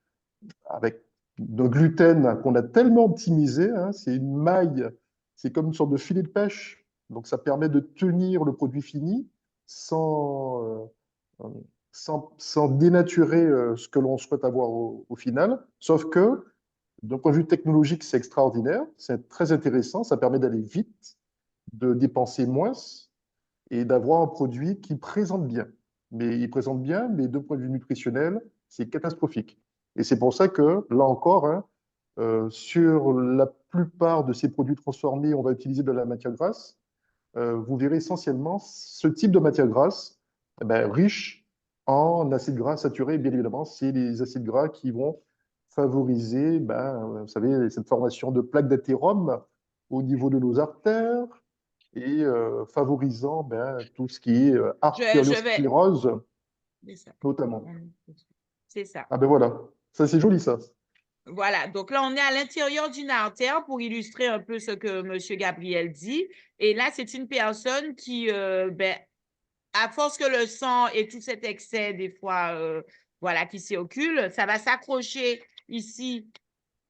Speaker 2: avec de gluten qu'on a tellement optimisé, hein, c'est une maille, c'est comme une sorte de filet de pêche. Donc ça permet de tenir le produit fini sans, sans dénaturer ce que l'on souhaite avoir au final. Sauf que d'un point de vue technologique, c'est extraordinaire, c'est très intéressant, ça permet d'aller vite, de dépenser moins et d'avoir un produit qui présente bien. Mais il présente bien, mais d'un point de vue nutritionnel, c'est catastrophique. Et c'est pour ça que, là encore, hein, sur la plupart de ces produits transformés, on va utiliser de la matière grasse. Vous verrez essentiellement ce type de matière grasse eh ben, riche en acides gras saturés. Bien évidemment, c'est les acides gras qui vont favoriser, ben, vous savez, cette formation de plaques d'athérome au niveau de nos artères, et favorisant ben, tout ce qui est
Speaker 3: Je vais.
Speaker 2: artériosclérose,
Speaker 3: C'est ça.
Speaker 2: notamment.
Speaker 3: C'est ça.
Speaker 2: Ah ben voilà, ça c'est joli ça.
Speaker 3: Voilà, donc là, on est à l'intérieur d'une artère pour illustrer un peu ce que M. Gabriel dit. Et là, c'est une personne qui, ben, à force que le sang et tout cet excès, des fois, voilà, qui circule, ça va s'accrocher ici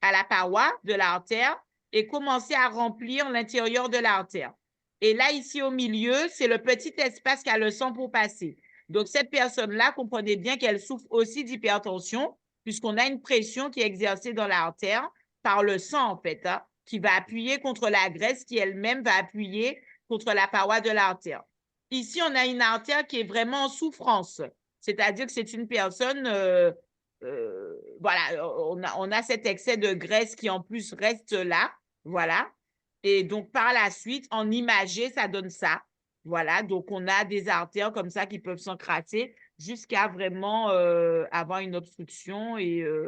Speaker 3: à la paroi de l'artère et commencer à remplir l'intérieur de l'artère. Et là, ici au milieu, c'est le petit espace qu'a le sang pour passer. Donc, cette personne-là, comprenez bien qu'elle souffre aussi d'hypertension, puisqu'on a une pression qui est exercée dans l'artère par le sang, en fait, hein, qui va appuyer contre la graisse qui elle-même va appuyer contre la paroi de l'artère. Ici, on a une artère qui est vraiment en souffrance, c'est-à-dire que c'est une personne voilà, on a cet excès de graisse qui en plus reste là, voilà. Et donc par la suite, en imagé, ça donne ça. Voilà, donc on a des artères comme ça qui peuvent s'encrasser jusqu'à vraiment avoir une obstruction et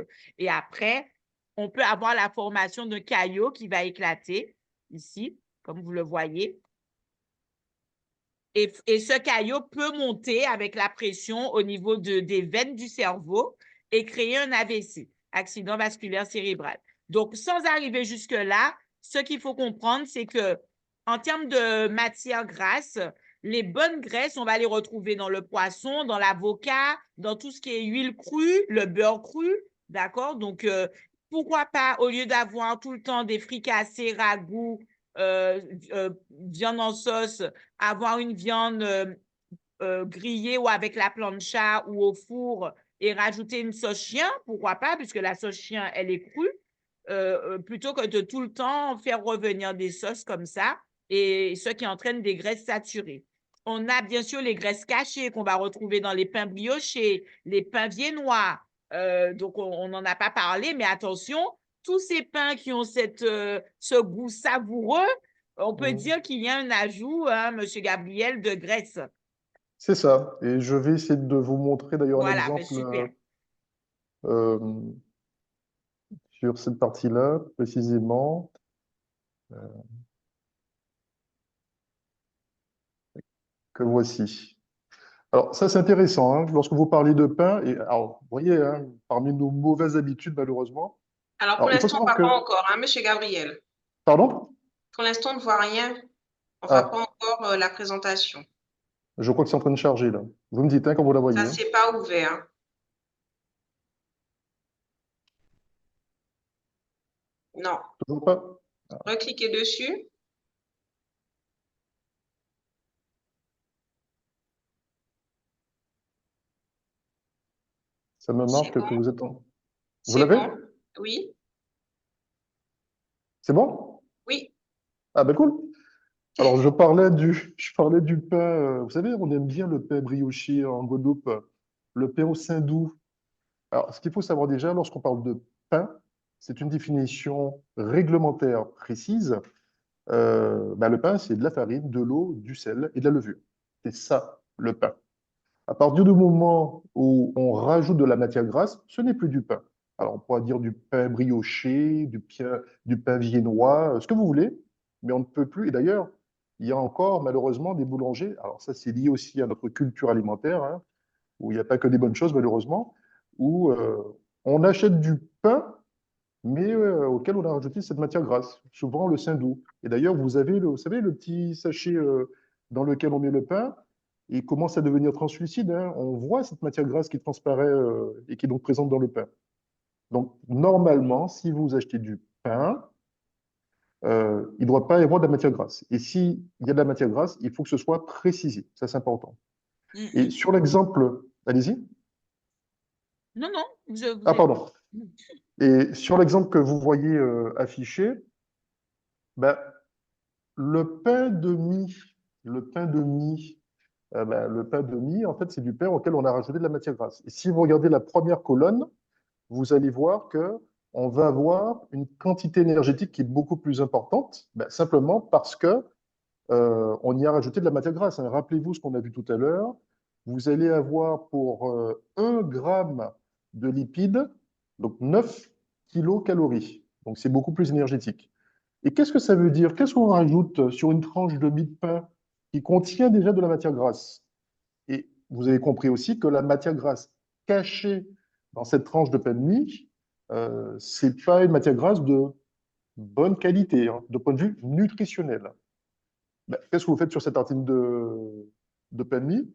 Speaker 3: après, on peut avoir la formation d'un caillot qui va éclater ici, comme vous le voyez. Et ce caillot peut monter avec la pression au niveau des veines du cerveau et créer un AVC, accident vasculaire cérébral. Donc, sans arriver jusque-là, ce qu'il faut comprendre, c'est que en termes de matière grasse, les bonnes graisses, on va les retrouver dans le poisson, dans l'avocat, dans tout ce qui est huile crue, le beurre cru, d'accord? Donc, pourquoi pas, au lieu d'avoir tout le temps des fricassés, ragoûts, viande en sauce, avoir une viande grillée ou avec la plancha ou au four et rajouter une sauce chien, pourquoi pas, puisque la sauce chien, elle est crue, plutôt que de tout le temps faire revenir des sauces comme ça, et ce qui entraîne des graisses saturées. On a bien sûr les graisses cachées qu'on va retrouver dans les pains briochés, les pains viennois. Donc, on n'en a pas parlé, mais attention, tous ces pains qui ont ce goût savoureux, on peut dire qu'il y a un ajout, hein, Monsieur Gabriel, de graisse.
Speaker 2: C'est ça. Et je vais essayer de vous montrer d'ailleurs un
Speaker 3: Voilà, ben
Speaker 2: exemple
Speaker 3: super.
Speaker 2: euh, sur cette partie-là, précisément, que voici. Alors, ça, c'est intéressant, hein, lorsque vous parlez de pain, et alors, vous voyez, hein, parmi nos mauvaises habitudes, malheureusement,
Speaker 1: Alors, pour
Speaker 2: alors il faut
Speaker 1: l'instant, on ne
Speaker 2: savoir
Speaker 1: voit pas
Speaker 2: que,
Speaker 1: encore, hein, Monsieur Gabriel.
Speaker 2: pardon?
Speaker 1: Pour l'instant, on ne voit rien. On ne voit pas
Speaker 2: Ah,
Speaker 1: encore la présentation.
Speaker 2: je crois que c'est en train de charger, là. Vous me dites, hein, quand vous la
Speaker 1: Ça,
Speaker 2: voyez. Hein.
Speaker 1: c'est pas ouvert. Non.
Speaker 2: Toujours pas?
Speaker 1: Recliquez dessus.
Speaker 2: Ça me
Speaker 1: C'est
Speaker 2: marque
Speaker 1: bon.
Speaker 2: que vous êtes en... Vous
Speaker 1: C'est
Speaker 2: l'avez?
Speaker 1: bon. Oui.
Speaker 2: C'est bon?
Speaker 1: Oui.
Speaker 2: Ah, ben cool. Alors, je parlais du pain. Vous savez, on aime bien le pain brioché en Guadeloupe, le pain au saindoux. Alors, ce qu'il faut savoir déjà, lorsqu'on parle de pain, c'est une définition réglementaire précise. Le pain, c'est de la farine, de l'eau, du sel et de la levure. C'est ça, le pain. À partir du moment où on rajoute de la matière grasse, ce n'est plus du pain. Alors, on pourra dire du pain brioché, du pain viennois, ce que vous voulez, mais on ne peut plus. Et d'ailleurs, il y a encore malheureusement des boulangers. Alors, ça, c'est lié aussi à notre culture alimentaire, hein, où il n'y a pas que des bonnes choses, malheureusement, où on achète du pain, mais auquel on a rajouté cette matière grasse, souvent le saindoux. Et d'ailleurs, vous savez, le petit sachet dans lequel on met le pain, il commence à devenir translucide. Hein. On voit cette matière grasse qui transparaît et qui est donc présente dans le pain. Donc, normalement, si vous achetez du pain, il ne doit pas y avoir de la matière grasse. Et s'il y a de la matière grasse, il faut que ce soit précisé. Ça, c'est important. Et sur l'exemple, allez-y.
Speaker 3: Non, non, je vous
Speaker 2: Ah,
Speaker 3: écoute.
Speaker 2: pardon. Et sur l'exemple que vous voyez affiché, ben, le pain de mie, le pain de mie, le pain de mie, en fait, c'est du pain auquel on a rajouté de la matière grasse. Et si vous regardez la première colonne, vous allez voir que on va avoir une quantité énergétique qui est beaucoup plus importante, simplement parce que on y a rajouté de la matière grasse. Hein. Rappelez-vous ce qu'on a vu tout à l'heure. Vous allez avoir pour 1 gramme de lipides, donc 9 kilocalories. Donc c'est beaucoup plus énergétique. Et qu'est-ce que ça veut dire? Qu'est-ce qu'on rajoute sur une tranche de mie de pain qui contient déjà de la matière grasse? Et vous avez compris aussi que la matière grasse cachée dans cette tranche de pain de mie, c'est pas une matière grasse de bonne qualité, hein, de point de vue nutritionnel. Qu'est-ce que vous faites sur cette tartine de pain de mie?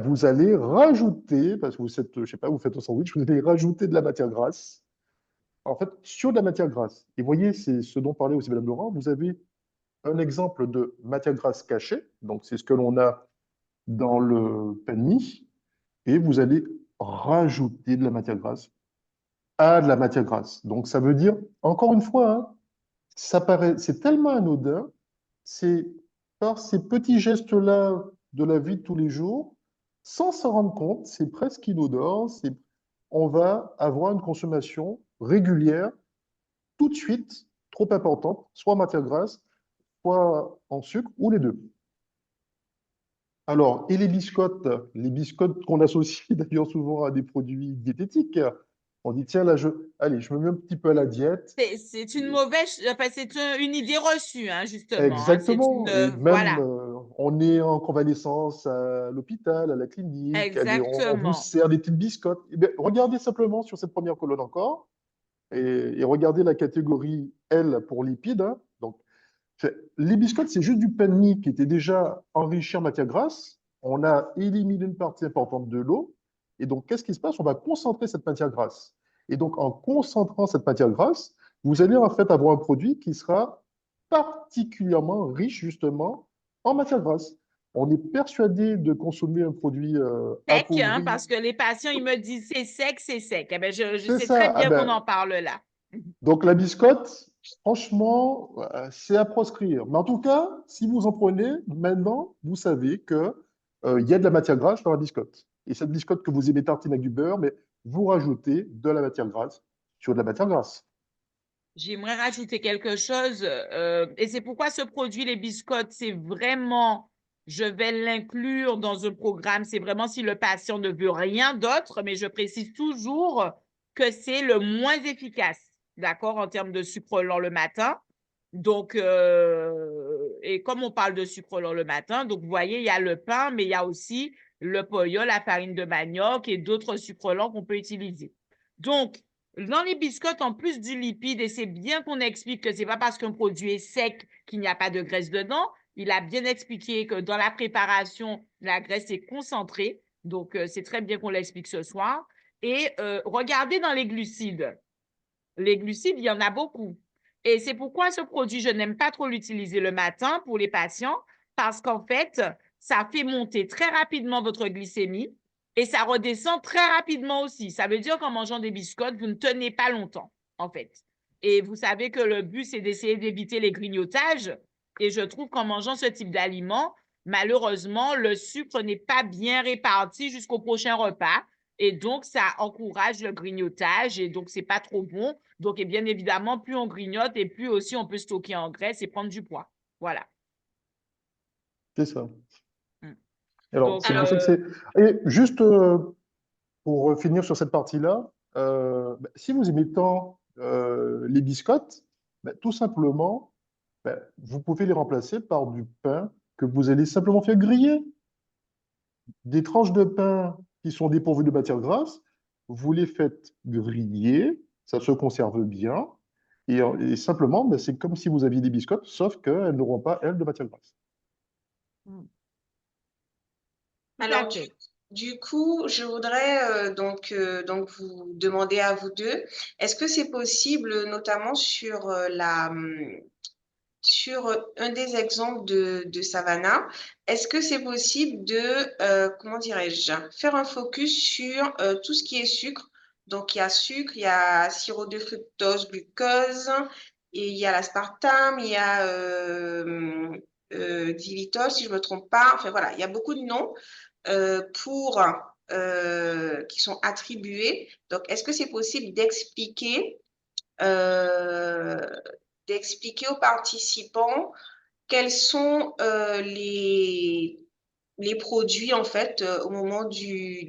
Speaker 2: Vous allez rajouter, parce que vous êtes, je sais pas, vous faites un sandwich, vous allez rajouter de la matière grasse. En fait, sur de la matière grasse. Et voyez, c'est ce dont parlait aussi Madame Laurent, vous avez un exemple de matière grasse cachée, donc c'est ce que l'on a dans le pain de mie, et vous allez rajouter de la matière grasse à de la matière grasse. Donc ça veut dire, encore une fois, hein, ça paraît, c'est tellement anodin, c'est par ces petits gestes-là de la vie de tous les jours, sans s'en rendre compte, c'est presque inodore, on va avoir une consommation régulière, tout de suite, trop importante, soit en matière grasse, soit en sucre, ou les deux. Alors, et les biscottes qu'on associe d'ailleurs souvent à des produits diététiques, on dit, tiens, là, allez, je me mets un petit peu à la diète.
Speaker 3: C'est une mauvaise, enfin, c'est une idée reçue, hein, justement. Hein. C'est une,
Speaker 2: Exactement. Et même,
Speaker 3: voilà,
Speaker 2: on est en convalescence à l'hôpital, à la clinique, allez, on vous
Speaker 3: exactement.
Speaker 2: sert des petites biscottes. Eh bien, regardez simplement sur cette première colonne encore et regardez la catégorie L pour lipides. Hein. Donc, Les biscottes, c'est juste du pain de mie qui était déjà enrichi en matière grasse. On a éliminé une partie importante de l'eau. Et donc, qu'est-ce qui se passe? On va concentrer cette matière grasse. Et donc, en concentrant cette matière grasse, vous allez en fait avoir un produit qui sera particulièrement riche, justement, en matière grasse. On est persuadé de consommer un produit
Speaker 3: Sec, hein,
Speaker 2: appauvri.
Speaker 3: parce que les patients, ils me disent c'est sec, c'est sec. Eh ben, je
Speaker 2: C'est
Speaker 3: sais très
Speaker 2: ça. Ah
Speaker 3: bien qu'on
Speaker 2: ben,
Speaker 3: en parle là.
Speaker 2: donc la biscotte, franchement, c'est à proscrire. Mais en tout cas, si vous en prenez, maintenant, vous savez que il y a de la matière grasse dans la biscotte. Et cette biscotte que vous aimez tartiner avec du beurre, mais vous rajoutez de la matière grasse sur de la matière grasse.
Speaker 3: J'aimerais rajouter quelque chose, et c'est pourquoi ce produit, les biscottes, c'est vraiment, je vais l'inclure dans un programme, c'est vraiment si le patient ne veut rien d'autre, mais je précise toujours que c'est le moins efficace, d'accord, en termes de sucre lent le matin. Donc, et comme on parle de sucre lent le matin, donc vous voyez, il y a le pain, mais il y a aussi le pollo, la farine de manioc et d'autres sucres lents qu'on peut utiliser. Donc, dans les biscottes, en plus du lipide, et c'est bien qu'on explique que ce n'est pas parce qu'un produit est sec qu'il n'y a pas de graisse dedans. Il a bien expliqué que dans la préparation, la graisse est concentrée. Donc, c'est très bien qu'on l'explique ce soir. Et regardez dans les glucides. Les glucides, il y en a beaucoup. Et c'est pourquoi ce produit, je n'aime pas trop l'utiliser le matin pour les patients, parce qu'en fait, ça fait monter très rapidement votre glycémie et ça redescend très rapidement aussi. Ça veut dire qu'en mangeant des biscottes, vous ne tenez pas longtemps, en fait. Et vous savez que le but, c'est d'essayer d'éviter les grignotages. Et je trouve qu'en mangeant ce type d'aliment, malheureusement, le sucre n'est pas bien réparti jusqu'au prochain repas. Et donc, ça encourage le grignotage et donc, c'est pas trop bon. Donc, et bien évidemment, plus on grignote et plus aussi on peut stocker en graisse et prendre du poids. Voilà.
Speaker 2: C'est ça.
Speaker 3: Mm.
Speaker 2: Alors,
Speaker 3: Donc,
Speaker 2: c'est pour ça que c'est. Et juste pour finir sur cette partie-là, si vous aimez tant les biscottes, tout simplement, vous pouvez les remplacer par du pain que vous allez simplement faire griller. Des tranches de pain qui sont dépourvues de matière grasse, vous les faites griller, ça se conserve bien, et simplement, c'est comme si vous aviez des biscottes, sauf qu'elles n'auront pas, elles, de matière grasse.
Speaker 3: tout à
Speaker 1: Alors,
Speaker 3: fait.
Speaker 1: du coup, je voudrais donc vous demander à vous deux, est-ce que c'est possible, notamment sur un des exemples de Savannah, est-ce que c'est possible de, comment dirais-je, faire un focus sur tout ce qui est sucre? Donc, il y a sucre, il y a sirop de fructose, glucose, et il y a l'aspartame, il y a xylitol, si je ne me trompe pas. Enfin, voilà, il y a beaucoup de noms pour, qui sont attribués. Donc, est-ce que c'est possible euh, d'expliquer aux participants quels sont les produits, en fait, au moment du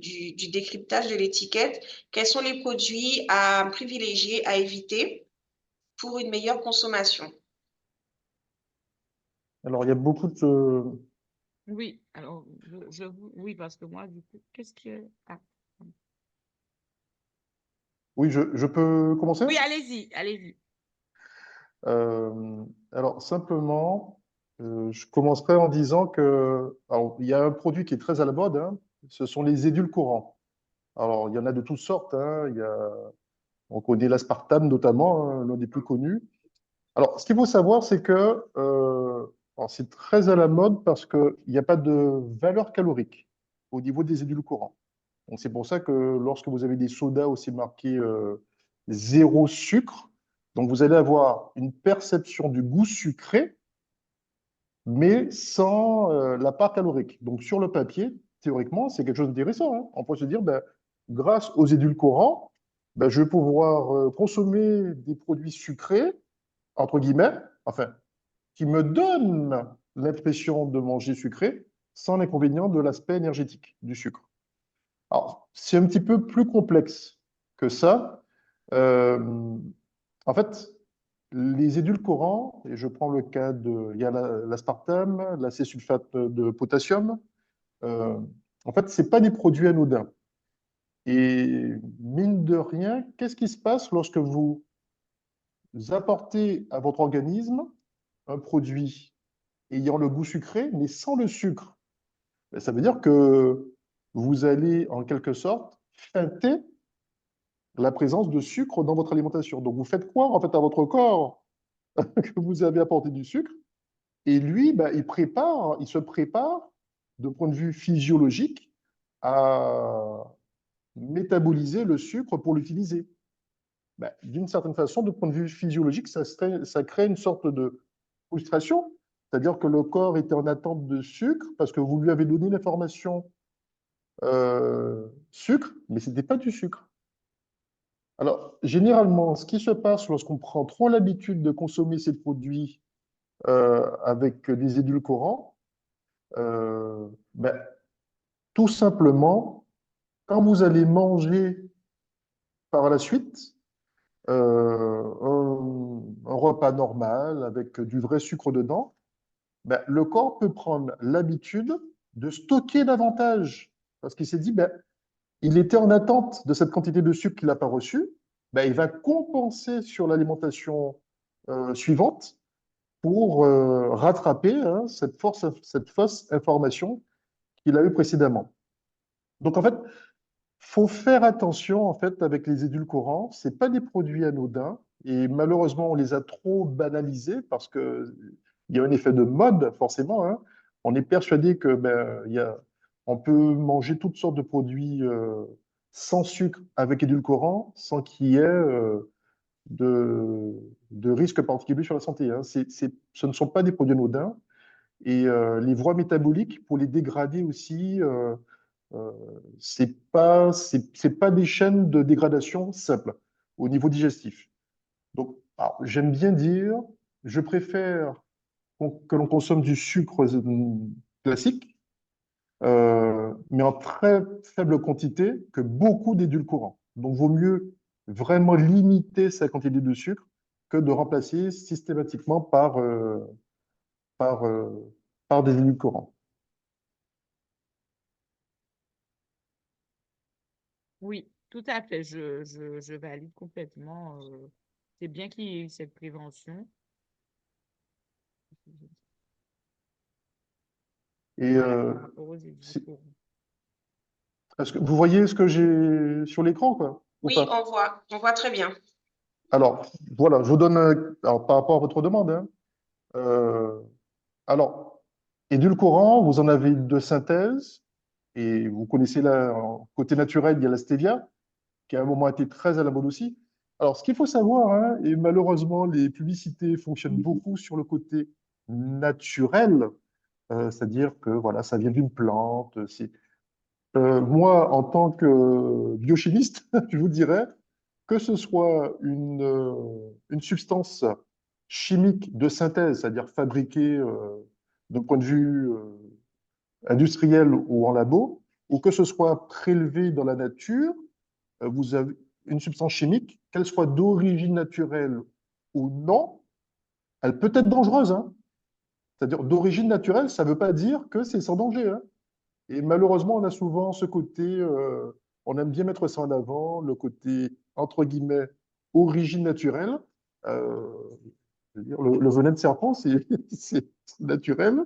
Speaker 1: décryptage de l'étiquette, quels sont les produits à privilégier, à éviter pour une meilleure consommation?
Speaker 2: Alors, il y a beaucoup de.
Speaker 3: Oui, alors, oui, parce que moi, du coup, qu'est-ce que. Ah.
Speaker 2: Oui, je peux commencer?
Speaker 3: Oui, allez-y, allez-y.
Speaker 2: Alors, simplement, je commencerai en disant que, alors, il y a un produit qui est très à la mode, hein, ce sont les édulcorants. Alors, il y en a de toutes sortes, hein, on connaît l'aspartame notamment, hein, l'un des plus connus. Alors, ce qu'il faut savoir, c'est que alors, c'est très à la mode parce qu'il n'y a pas de valeur calorique au niveau des édulcorants. Donc, c'est pour ça que lorsque vous avez des sodas aussi marqués zéro sucre, donc vous allez avoir une perception du goût sucré, mais sans la part calorique. Donc, sur le papier, théoriquement, c'est quelque chose d'intéressant, hein. On peut se dire, grâce aux édulcorants, je vais pouvoir consommer des produits sucrés, entre guillemets, enfin, qui me donnent l'impression de manger sucré, sans l'inconvénient de l'aspect énergétique du sucre. Alors, c'est un petit peu plus complexe que ça. Euh, En fait, les édulcorants, et je prends le cas de, il y a l'aspartame, l'acésulfate de potassium, euh, en fait, ce pas des produits anodins. Et mine de rien, qu'est-ce qui se passe lorsque vous apportez à votre organisme un produit ayant le goût sucré, mais sans le sucre, ben, ça veut dire que vous allez, en quelque sorte, feinter la présence de sucre dans votre alimentation. Donc, vous faites croire, en fait, à votre corps que vous avez apporté du sucre, et lui, ben, il se prépare, de point de vue physiologique, à métaboliser le sucre pour l'utiliser. Ben, d'une certaine façon, de point de vue physiologique, ça crée une sorte de frustration, c'est-à-dire que le corps était en attente de sucre parce que vous lui avez donné l'information sucre, mais ce n'était pas du sucre. Alors, généralement, ce qui se passe lorsqu'on prend trop l'habitude de consommer ces produits avec des édulcorants, ben, tout simplement, quand vous allez manger par la suite un repas normal avec du vrai sucre dedans, ben, le corps peut prendre l'habitude de stocker davantage parce qu'il s'est dit, ben, il était en attente de cette quantité de sucre qu'il n'a pas reçue, ben, il va compenser sur l'alimentation suivante pour rattraper hein, cette fausse information qu'il a eue précédemment. Donc en fait, faut faire attention en fait avec les édulcorants. C'est pas des produits anodins et malheureusement on les a trop banalisés parce que il y a un effet de mode forcément. Hein. On est persuadé que on peut manger toutes sortes de produits sans sucre avec édulcorants sans qu'il y ait de risques particuliers sur la santé. Hein. Ce ne sont pas des produits anodins et les voies métaboliques pour les dégrader aussi. Euh, c'est pas des chaînes de dégradation simples au niveau digestif. Donc, j'aime bien dire, je préfère que l'on consomme du sucre classique, mais en très faible quantité, que beaucoup d'édulcorants. Donc, vaut mieux vraiment limiter sa quantité de sucre que de remplacer systématiquement par, euh, par des édulcorants.
Speaker 3: Oui, tout à fait. Je valide complètement. C'est bien qu'il y ait eu cette prévention.
Speaker 2: Et
Speaker 3: Par rapport aux
Speaker 2: c'est-
Speaker 3: édulcorants.
Speaker 2: est-ce que vous voyez ce que j'ai sur l'écran, quoi, ou
Speaker 1: Oui,
Speaker 2: pas?
Speaker 1: on voit très bien.
Speaker 2: Alors, voilà, je vous donne, alors, par rapport à votre demande, hein, euh, alors, édulcorant, vous en avez de synthèse, et vous connaissez là, en côté naturel, il y a la stevia, qui à un moment a été très à la mode aussi. Alors, ce qu'il faut savoir, hein, et malheureusement, les publicités fonctionnent beaucoup sur le côté naturel, c'est-à-dire que voilà, ça vient d'une plante. Moi, en tant que biochimiste, je vous dirais que ce soit une substance chimique de synthèse, c'est-à-dire fabriquée d'un point de vue industriel ou en labo, ou que ce soit prélevé dans la nature, vous avez une substance chimique, qu'elle soit d'origine naturelle ou non, elle peut être dangereuse. Hein. C'est-à-dire d'origine naturelle, ça ne veut pas dire que c'est sans danger. Hein. Et malheureusement, on a souvent ce côté, on aime bien mettre ça en avant, le côté, entre guillemets, origine naturelle. Euh, je veux dire, le venin de serpent, c'est naturel,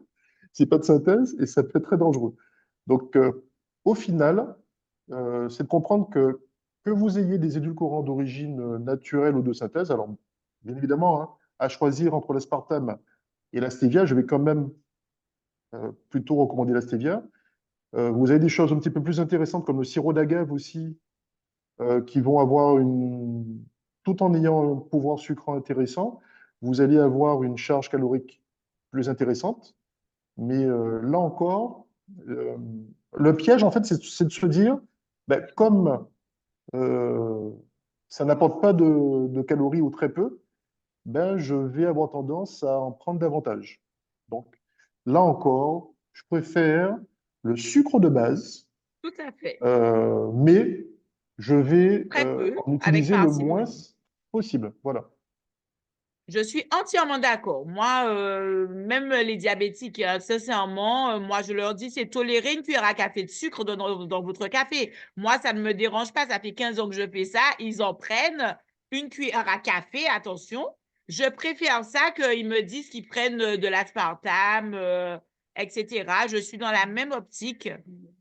Speaker 2: c'est pas de synthèse et ça peut être très dangereux. Donc, au final, c'est de comprendre que vous ayez des édulcorants d'origine naturelle ou de synthèse, alors bien évidemment, hein, à choisir entre l'aspartame et la stevia, je vais quand même plutôt recommander la stevia. Vous avez des choses un petit peu plus intéressantes comme le sirop d'agave aussi, qui vont avoir tout en ayant un pouvoir sucrant intéressant, vous allez avoir une charge calorique plus intéressante. Mais là encore, euh, le piège, en fait, c'est de se dire, ben, comme euh, ça n'apporte pas de calories ou très peu, ben, je vais avoir tendance à en prendre davantage. Donc, là encore, je préfère le sucre de base,
Speaker 3: Tout à fait.
Speaker 2: mais je vais
Speaker 3: Très peu,
Speaker 2: en
Speaker 3: avec
Speaker 2: utiliser le moins
Speaker 3: parcimonie.
Speaker 2: possible. Voilà.
Speaker 3: Je suis entièrement d'accord. Moi, même les diabétiques, sincèrement, moi, je leur dis, c'est tolérer une cuillère à café de sucre dans votre café. Moi, ça ne me dérange pas. Ça fait 15 ans que je fais ça. Ils en prennent une cuillère à café, attention. je préfère ça qu'ils me disent qu'ils prennent de l'aspartame, etc. Je suis dans la même optique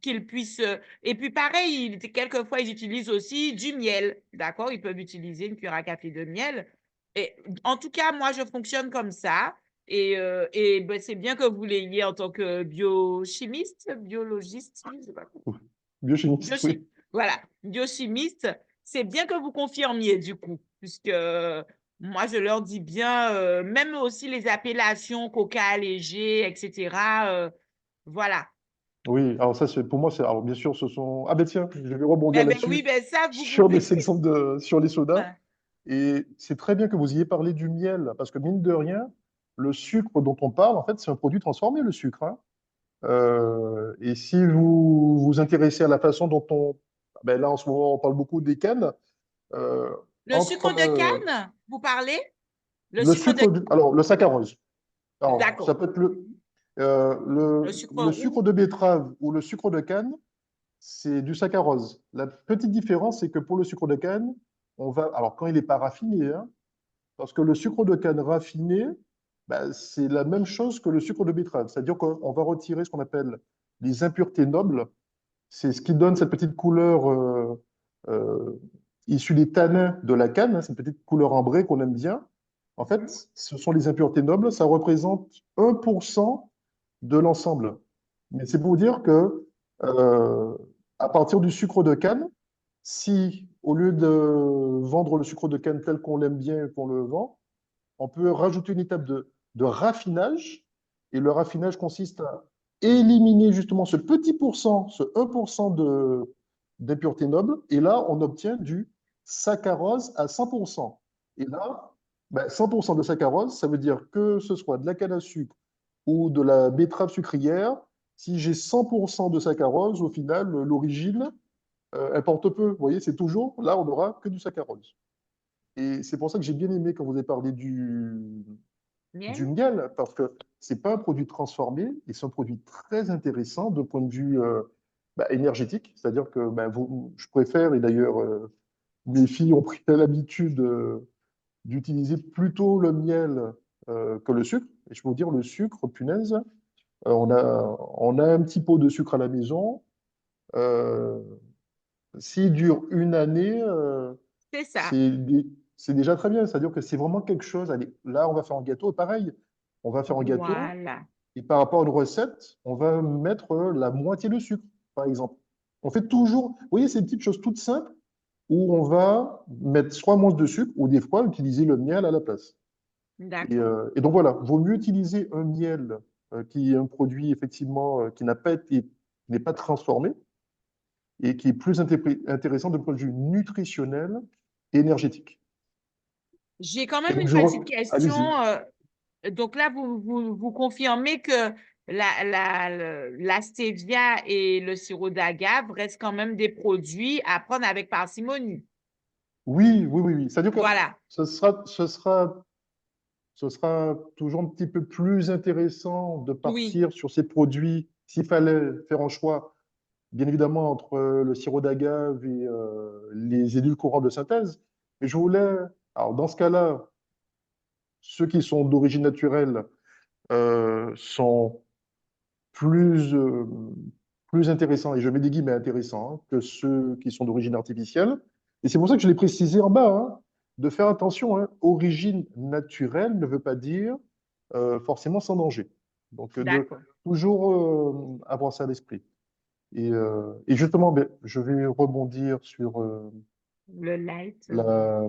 Speaker 3: qu'ils puissent. Et puis pareil, quelquefois, ils utilisent aussi du miel. D'accord? Ils peuvent utiliser une cuillère à café de miel. Et, en tout cas, moi, je fonctionne comme ça. Et ben, c'est bien que vous l'ayez en tant que biochimiste, biologiste, je sais pas quoi.
Speaker 2: Biochimiste, oui.
Speaker 3: Voilà, biochimiste, c'est bien que vous confirmiez du coup, puisque moi je leur dis bien, même aussi les appellations coca allégé, etc. Voilà.
Speaker 2: Oui, alors ça, pour moi, alors bien sûr, ce sont. Ah ben tiens, je vais rebondir
Speaker 3: Eh bien oui,
Speaker 2: là-dessus,
Speaker 3: ben ça, vous
Speaker 2: sur
Speaker 3: pouvez.
Speaker 2: des exemples sur les sodas.
Speaker 3: Voilà.
Speaker 2: Et c'est très bien que vous ayez parlé du miel, parce que mine de rien, le sucre dont on parle, en fait, c'est un produit transformé, le sucre, hein. Et si vous vous intéressez à la façon dont on. Ben là, en ce moment, on parle beaucoup des cannes. euh,
Speaker 3: Le
Speaker 2: entre
Speaker 3: sucre de canne, vous parlez? Le
Speaker 2: le
Speaker 3: sucre de...
Speaker 2: sucre, alors le saccharose. Alors, ça
Speaker 3: D'accord.
Speaker 2: peut être
Speaker 3: Le sucre
Speaker 2: le
Speaker 3: roux?
Speaker 2: sucre de betterave ou le sucre de canne, c'est du saccharose. La petite différence, c'est que pour le sucre de canne, on va, alors quand il n'est pas raffiné, hein, parce que le sucre de canne raffiné, ben, c'est la même chose que le sucre de betterave. C'est-à-dire qu'on va retirer ce qu'on appelle les impuretés nobles. C'est ce qui donne cette petite couleur euh, issue des tanins de la canne, hein, cette petite couleur ambrée qu'on aime bien. En fait, ce sont les impuretés nobles. Ça représente 1% de l'ensemble. Mais c'est pour dire que euh, à partir du sucre de canne, si au lieu de vendre le sucre de canne tel qu'on l'aime bien et qu'on le vend, on peut rajouter une étape de raffinage. Et le raffinage consiste à éliminer justement ce petit pourcent, ce 1% d'impureté noble. Et là, on obtient du saccharose à 100%. Et là, ben, 100% de saccharose, ça veut dire que ce soit de la canne à sucre ou de la betterave sucrière. Si j'ai 100% de saccharose, au final, l'origine, elle porte peu. Vous voyez, c'est toujours, là, on n'aura que du saccharose. Et c'est pour ça que j'ai bien aimé quand vous avez parlé du
Speaker 3: Miel?
Speaker 2: miel, parce que c'est pas un produit transformé et c'est un produit très intéressant de point de vue énergétique. C'est-à-dire que je préfère, et d'ailleurs mes filles ont pris l'habitude d'utiliser plutôt le miel que le sucre. Et je peux vous dire, le sucre, punaise, on a un petit pot de sucre à la maison. Euh, S'il dure une année,
Speaker 3: C'est ça.
Speaker 2: c'est c'est déjà très bien. C'est-à-dire que c'est vraiment quelque chose. Allez, là, on va faire un gâteau. Pareil, on va faire un gâteau
Speaker 3: Voilà.
Speaker 2: et par rapport à une recette, on va mettre la moitié de sucre, par exemple. On fait toujours, vous voyez, ces petites choses toutes simples où on va mettre soit moins de sucre ou des fois utiliser le miel à la place.
Speaker 3: D'accord.
Speaker 2: Et donc voilà, vaut mieux utiliser un miel qui est un produit effectivement qui n'a pas été, qui n'est pas transformé et qui est plus intéressant de point de vue nutritionnel et énergétique.
Speaker 3: J'ai quand
Speaker 2: Et
Speaker 3: même
Speaker 2: donc,
Speaker 3: une petite question.
Speaker 2: allez-y.
Speaker 3: Donc là, vous confirmez que la stevia et le sirop d'agave restent quand même des produits à prendre avec parcimonie.
Speaker 2: Oui, oui, oui, oui. C'est-à-dire que
Speaker 3: Voilà.
Speaker 2: ce sera, ce sera, ce sera toujours un petit peu plus intéressant de
Speaker 3: Oui.
Speaker 2: partir sur ces produits, s'il fallait faire un choix, bien évidemment, entre le sirop d'agave et les édulcorants de synthèse. Mais je voulais, alors dans ce cas-là, ceux qui sont d'origine naturelle sont plus, plus intéressants, et je mets des guillemets intéressants, hein, que ceux qui sont d'origine artificielle. Et c'est pour ça que je l'ai précisé en bas, hein, de faire attention, hein, origine naturelle ne veut pas dire forcément sans danger. Donc, de
Speaker 3: D'accord.
Speaker 2: toujours avoir ça à l'esprit. Et justement, ben, je vais rebondir sur
Speaker 3: Le light.
Speaker 2: la.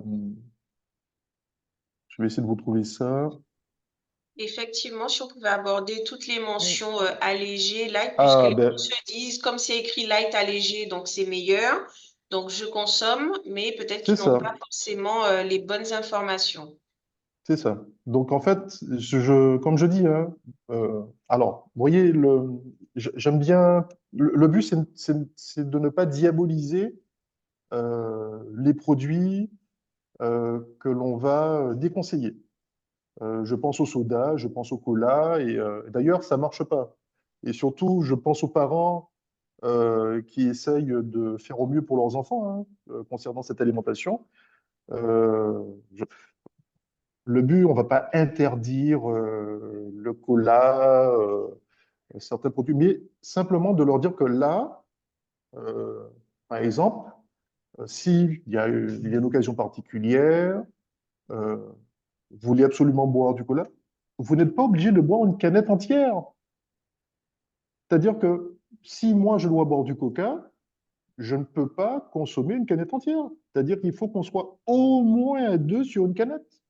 Speaker 2: Je vais essayer de vous trouver ça.
Speaker 1: Effectivement, si on pouvait aborder toutes les
Speaker 3: Oui.
Speaker 1: mentions allégées, light, puisque
Speaker 2: Ah,
Speaker 1: les
Speaker 2: ben,
Speaker 1: gens se disent, comme c'est écrit light allégé, donc c'est meilleur. Donc je consomme, mais peut-être
Speaker 2: c'est
Speaker 1: qu'ils n'ont
Speaker 2: ça.
Speaker 1: pas forcément les bonnes informations.
Speaker 2: C'est ça. Donc, en fait, comme je dis, hein, alors, vous voyez, j'aime bien. Le but, c'est de ne pas diaboliser les produits que l'on va déconseiller. Je pense au soda, je pense au cola, et d'ailleurs, ça marche pas. Et surtout, je pense aux parents qui essayent de faire au mieux pour leurs enfants hein, concernant cette alimentation. Euh, Le but, on ne va pas interdire le cola, certains produits, mais simplement de leur dire que là, euh, par exemple, s'il y a, il y a une occasion particulière, euh, vous voulez absolument boire du cola, vous n'êtes pas obligé de boire une canette entière. C'est-à-dire que si moi je dois boire du coca, je ne peux pas consommer une canette entière. C'est-à-dire qu'il faut qu'on soit au moins à deux sur une canette.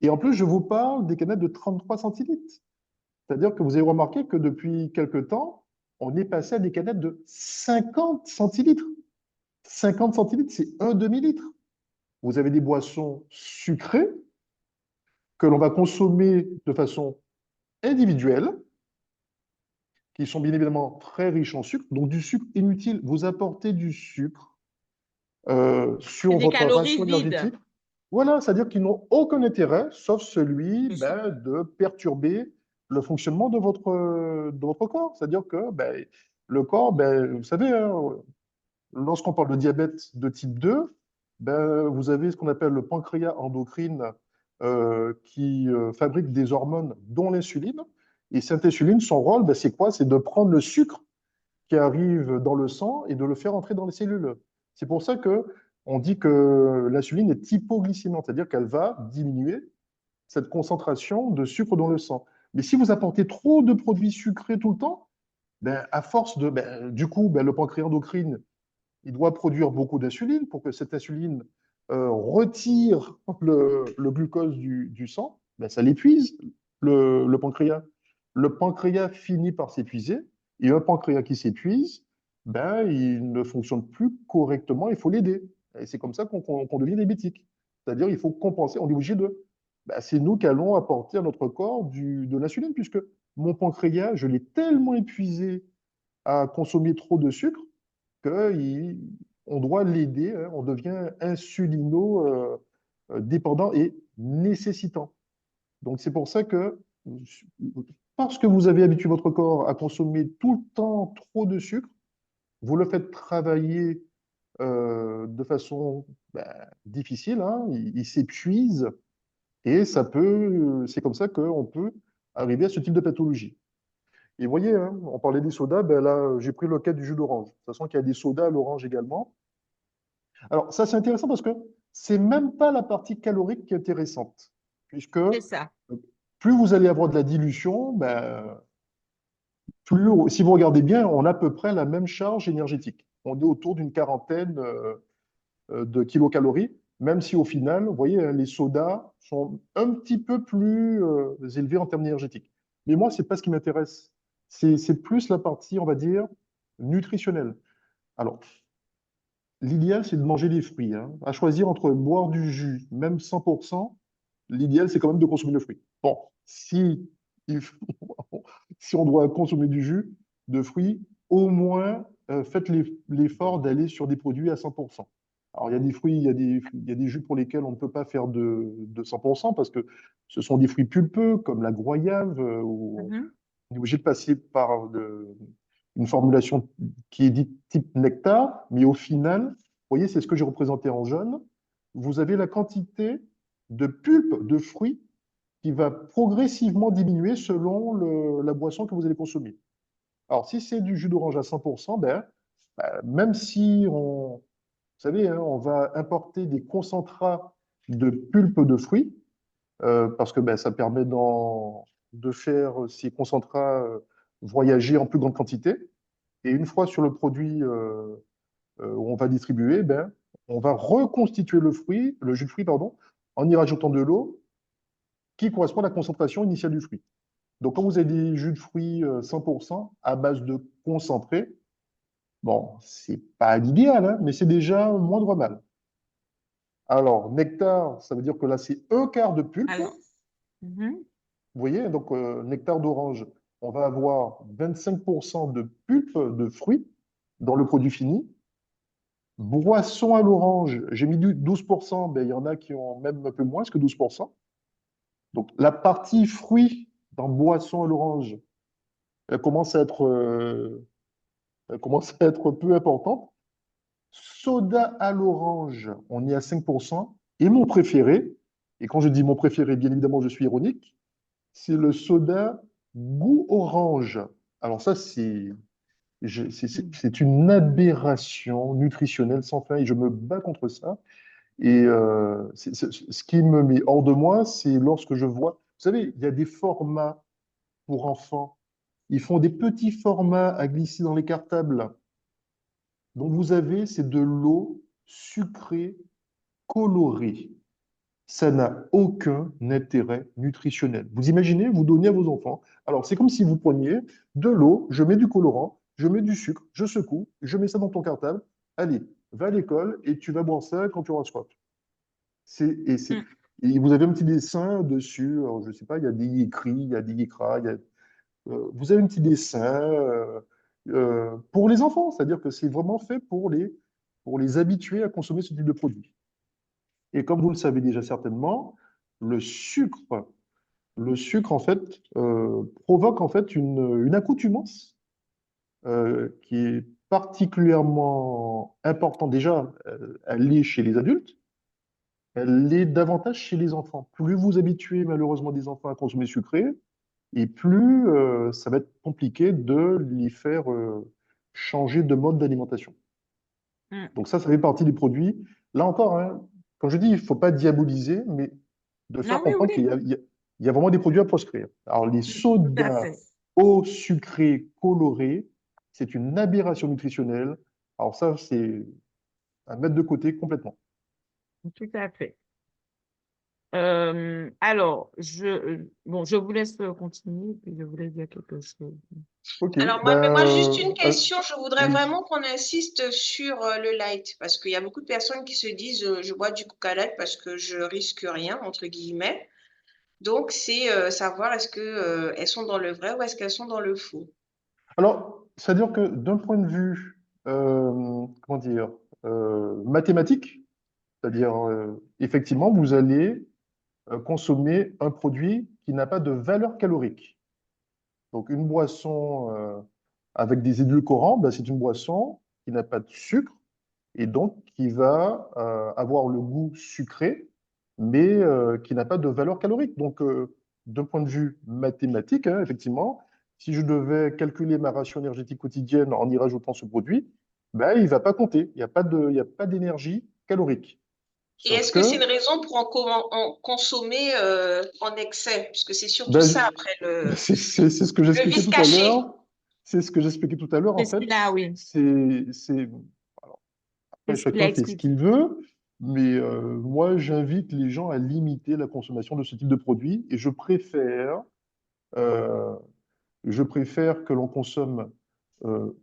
Speaker 2: Et en plus, je vous parle des canettes de 33 centilitres. C'est-à-dire que vous avez remarqué que depuis quelque temps, on est passé à des canettes de 50 centilitres. 50 centilitres, c'est un demi-litre. Vous avez des boissons sucrées que l'on va consommer de façon individuelle, qui sont bien évidemment très riches en sucre, donc du sucre inutile. Vous apportez du sucre
Speaker 3: C'est
Speaker 2: sur
Speaker 3: des
Speaker 2: votre
Speaker 3: calories
Speaker 2: ration
Speaker 3: vides.
Speaker 2: énergétique. Voilà, c'est-à-dire qu'ils n'ont aucun intérêt, sauf celui
Speaker 3: Je suis-
Speaker 2: de perturber le fonctionnement de votre corps. C'est-à-dire que le corps, vous savez, hein, lorsqu'on parle de diabète de type 2, vous avez ce qu'on appelle le pancréas endocrine qui fabrique des hormones, dont l'insuline. Et cette insuline, son rôle, c'est quoi? C'est de prendre le sucre qui arrive dans le sang et de le faire entrer dans les cellules. C'est pour ça que on dit que l'insuline est hypoglycémiante, c'est-à-dire qu'elle va diminuer cette concentration de sucre dans le sang. Mais si vous apportez trop de produits sucrés tout le temps, à force de, du coup, le pancréas endocrine, il doit produire beaucoup d'insuline pour que cette insuline retire le glucose du sang. Ça l'épuise, le pancréas. Le pancréas finit par s'épuiser, et un pancréas qui s'épuise, il ne fonctionne plus correctement, il faut l'aider. Et c'est comme ça qu'on devient diabétique. C'est-à-dire il faut compenser, on est obligé de... c'est nous qui allons apporter à notre corps de l'insuline, puisque mon pancréas, je l'ai tellement épuisé à consommer trop de sucre qu'on doit l'aider, hein, on devient insulino-dépendant et nécessitant. Donc c'est pour ça que, parce que vous avez habitué votre corps à consommer tout le temps trop de sucre, vous le faites travailler de façon difficile, hein, il s'épuise et c'est comme ça qu'on peut arriver à ce type de pathologie. Et vous voyez, hein, on parlait des sodas, là, j'ai pris le cas du jus d'orange. De toute façon, il y a des sodas à l'orange également. Alors, ça, c'est intéressant parce que c'est même pas la partie calorique qui est intéressante, puisque
Speaker 3: C'est ça.
Speaker 2: plus vous allez avoir de la dilution, si vous regardez bien, on a à peu près la même charge énergétique. On est autour d'une quarantaine de kilocalories, même si au final, vous voyez, hein, les sodas sont un petit peu plus élevés en termes énergétiques. Mais moi, c'est pas ce qui m'intéresse. C'est plus la partie, on va dire, nutritionnelle. Alors, l'idéal, c'est de manger des fruits, hein. À choisir entre boire du jus, même 100%, l'idéal, c'est quand même de consommer le fruit. Bon, il faut- si on doit consommer du jus de fruits, au moins faites l'effort d'aller sur des produits à 100%. Alors, il y a des fruits, il y a des jus pour lesquels on ne peut pas faire de 100% parce que ce sont des fruits pulpeux, comme la goyave, où
Speaker 3: Mhm.
Speaker 2: on est obligé de passer par une formulation qui est dite type nectar, mais au final, vous voyez, c'est ce que j'ai représenté en jaune. Vous avez la quantité de pulpe de fruits qui va progressivement diminuer selon la boisson que vous allez consommer. Alors, si c'est du jus d'orange à 100%, même si vous savez, hein, on va importer des concentrats de pulpe de fruits, parce que ça permet de faire ces concentrats voyager en plus grande quantité. Et une fois sur le produit où on va distribuer, on va reconstituer le jus de fruit, pardon, en y rajoutant de l'eau qui correspond à la concentration initiale du fruit. Donc, quand vous avez des jus de fruits 100% à base de concentré, bon, c'est pas l'idéal, hein, mais c'est déjà moindre mal. Alors, nectar, ça veut dire que là, c'est un quart de pulpe.
Speaker 3: Alors, mhm.
Speaker 2: Vous voyez, donc nectar d'orange, on va avoir 25% de pulpe de fruits dans le produit fini. Boisson à l'orange, j'ai mis du 12%, il y en a qui ont même un peu moins que 12%. Donc la partie fruits dans boisson à l'orange, elle commence à être peu importante. Soda à l'orange, on est à 5%. Et mon préféré, Et quand je dis mon préféré, bien évidemment, je suis ironique, c'est le soda goût orange. Alors ça, c'est une aberration nutritionnelle sans fin et je me bats contre ça. Et ce qui me met hors de moi, c'est lorsque je vois, vous savez, il y a des formats pour enfants. Ils font des petits formats à glisser dans les cartables. Donc vous avez, c'est de l'eau sucrée colorée. Ça n'a aucun intérêt nutritionnel. Vous imaginez, vous donnez à vos enfants. Alors c'est comme si vous preniez de l'eau, je mets du colorant, je mets du sucre, je secoue, je mets ça dans ton cartable. Allez, va à l'école et tu vas boire ça quand tu auras soif. C'est, et, c'est-
Speaker 3: Mm.
Speaker 2: et vous avez un petit dessin dessus. Alors, je ne sais pas, il y a des écrits, il y a des écras, vous avez un petit dessin pour les enfants, c'est-à-dire que c'est vraiment fait pour les habituer à consommer ce type de produit. Et comme vous le savez déjà certainement, le sucre, le sucre en fait provoque en fait une accoutumance qui est particulièrement importante. Déjà, elle l'est chez les adultes, elle l'est davantage chez les enfants. Plus vous habituez malheureusement des enfants à consommer sucré, et plus ça va être compliqué de les faire changer de mode d'alimentation.
Speaker 3: Mm.
Speaker 2: Donc ça fait partie des produits. Là encore, hein, quand je dis il ne faut pas diaboliser, mais de
Speaker 3: Non,
Speaker 2: faire
Speaker 3: oui,
Speaker 2: comprendre
Speaker 3: oui,
Speaker 2: qu'il y a vraiment des produits à proscrire. Alors les
Speaker 3: tout à
Speaker 2: sodas
Speaker 3: fait.
Speaker 2: eau sucrée colorée, c'est une aberration nutritionnelle. Alors ça, c'est à mettre de côté complètement.
Speaker 3: Tout à fait. Alors, bon, je vous laisse continuer, puis je vous laisse dire quelque chose.
Speaker 2: Ok,
Speaker 1: Alors, moi, juste une question. Je voudrais
Speaker 2: oui.
Speaker 1: vraiment qu'on insiste sur le light parce qu'il y a beaucoup de personnes qui se disent je bois du Coca Light parce que je risque rien, entre guillemets. Donc, c'est savoir est-ce que elles sont dans le vrai ou est-ce qu'elles sont dans le faux.
Speaker 2: Alors, c'est-à-dire que d'un point de vue, comment dire, mathématique, c'est-à-dire effectivement, vous allez consommer un produit qui n'a pas de valeur calorique. Donc, une boisson avec des édulcorants, ben, c'est une boisson qui n'a pas de sucre et donc qui va avoir le goût sucré, mais qui n'a pas de valeur calorique. Donc, d'un point de vue mathématique, hein, effectivement, si je devais calculer ma ration énergétique quotidienne en y rajoutant ce produit, ben, il ne va pas compter. Il y a pas d'énergie calorique.
Speaker 1: Et
Speaker 2: Sauf
Speaker 1: est-ce que c'est une
Speaker 2: que,
Speaker 1: raison pour en consommer en excès? Parce que c'est surtout
Speaker 2: ben,
Speaker 1: ça après
Speaker 2: c'est ce que
Speaker 1: le
Speaker 2: j'expliquais
Speaker 1: vice
Speaker 2: tout à
Speaker 1: caché.
Speaker 2: l'heure. C'est ce que j'expliquais tout à l'heure. En
Speaker 3: C'est ce
Speaker 2: fait,
Speaker 3: qu'il a, oui.
Speaker 2: c'est
Speaker 3: C'est
Speaker 2: après,
Speaker 3: ce qu'il a
Speaker 2: chacun fait ce
Speaker 3: expliqué.
Speaker 2: qu'il veut, mais moi, j'invite les gens à limiter la consommation de ce type de produit et euh, je préfère que l'on consomme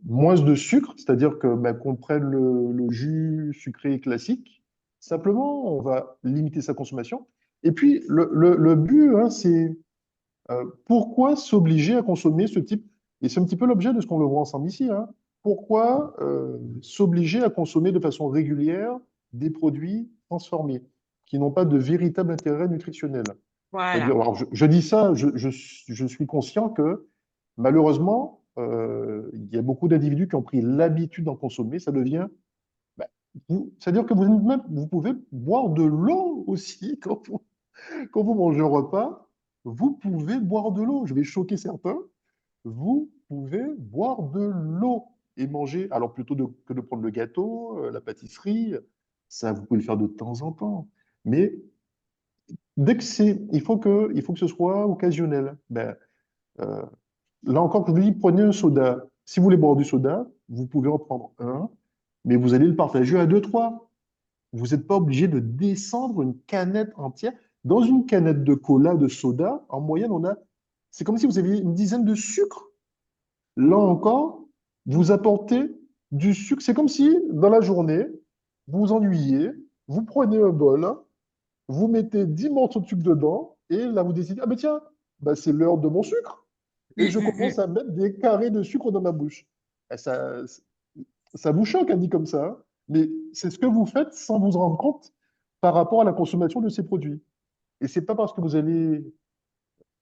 Speaker 2: moins de sucre, c'est-à-dire que ben, qu'on prenne le jus sucré classique. Simplement, on va limiter sa consommation. Et puis, le but, hein, c'est pourquoi s'obliger à consommer ce type, et c'est un petit peu l'objet de ce qu'on veut voir ensemble ici, hein, pourquoi s'obliger à consommer de façon régulière des produits transformés qui n'ont pas de véritable intérêt nutritionnel? C'est-à-dire,
Speaker 3: Voilà.
Speaker 2: alors je dis ça, je suis conscient que malheureusement, il y a beaucoup d'individus qui ont pris l'habitude d'en consommer, ça devient, bah, c'est-à-dire que vous pouvez boire de l'eau aussi quand vous mangez un repas, vous pouvez boire de l'eau. Je vais choquer certains. Vous pouvez boire de l'eau et manger. Alors que de prendre le gâteau, la pâtisserie, ça vous pouvez le faire de temps en temps. Mais dès que il faut que ce soit occasionnel. Ben, euh, là encore, je vous dis, prenez un soda. Si vous voulez boire du soda, vous pouvez en prendre un, mais vous allez le partager à deux, trois. Vous n'êtes pas obligé de descendre une canette entière. Dans une canette de cola, de soda, en moyenne, c'est comme si vous aviez une dizaine de sucres. Là encore, vous apportez du sucre. C'est comme si, dans la journée, vous vous ennuyiez, vous prenez un bol, vous mettez 10 morceaux de sucre dedans, et là, vous décidez, ah ben tiens, ben c'est l'heure de mon sucre. Et
Speaker 3: Mm,
Speaker 2: je
Speaker 3: mm,
Speaker 2: commence
Speaker 3: mm.
Speaker 2: à mettre des carrés de sucre dans ma bouche. Et ça vous choque, hein, dit comme ça, hein, mais c'est ce que vous faites sans vous en rendre compte par rapport à la consommation de ces produits. Et c'est pas parce que vous allez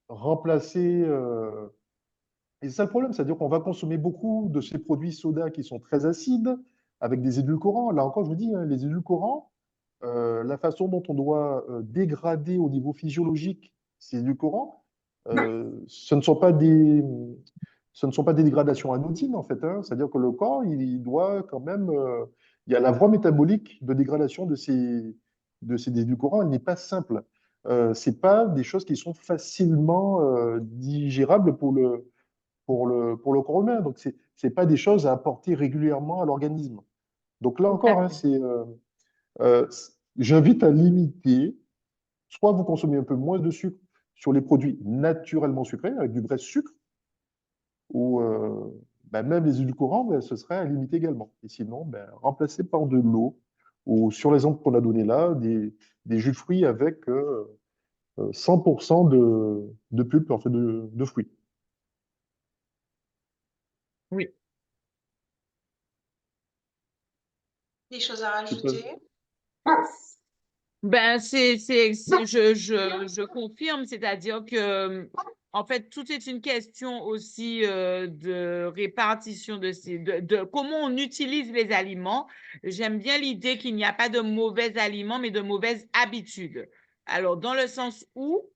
Speaker 2: remplacer. Et c'est ça le problème, c'est-à-dire qu'on va consommer beaucoup de ces produits soda qui sont très acides, avec des édulcorants. Là encore, je vous dis, hein, les édulcorants, la façon dont on doit dégrader au niveau physiologique ces édulcorants, ce ne sont pas des dégradations anodines, en fait, hein. C'est-à-dire que le corps, il doit quand même. Il y a la voie métabolique de dégradation de ces édulcorants, elle n'est pas simple. C'est pas des choses qui sont facilement digérables pour le corps humain. Donc, c'est pas des choses à apporter régulièrement à l'organisme. Donc, là encore, hein,
Speaker 3: D'accord.
Speaker 2: euh, j'invite à limiter. Soit vous consommez un peu moins de sucre sur les produits naturellement sucrés, avec du vrai sucre, ou ben, même les édulcorants, ben, ce serait à limiter également. Et sinon, ben, remplacer par de l'eau, ou sur l'exemple qu'on a donné là, des jus de fruits avec 100% de pulpe, en fait, de fruits.
Speaker 3: Oui.
Speaker 1: Des choses à
Speaker 2: Je sais pas.
Speaker 1: rajouter?
Speaker 3: Ben, je confirme, c'est-à-dire que, en fait, tout est une question aussi de répartition de comment on utilise les aliments. J'aime bien l'idée qu'il n'y a pas de mauvais aliments, mais de mauvaises habitudes. Alors, dans le sens où,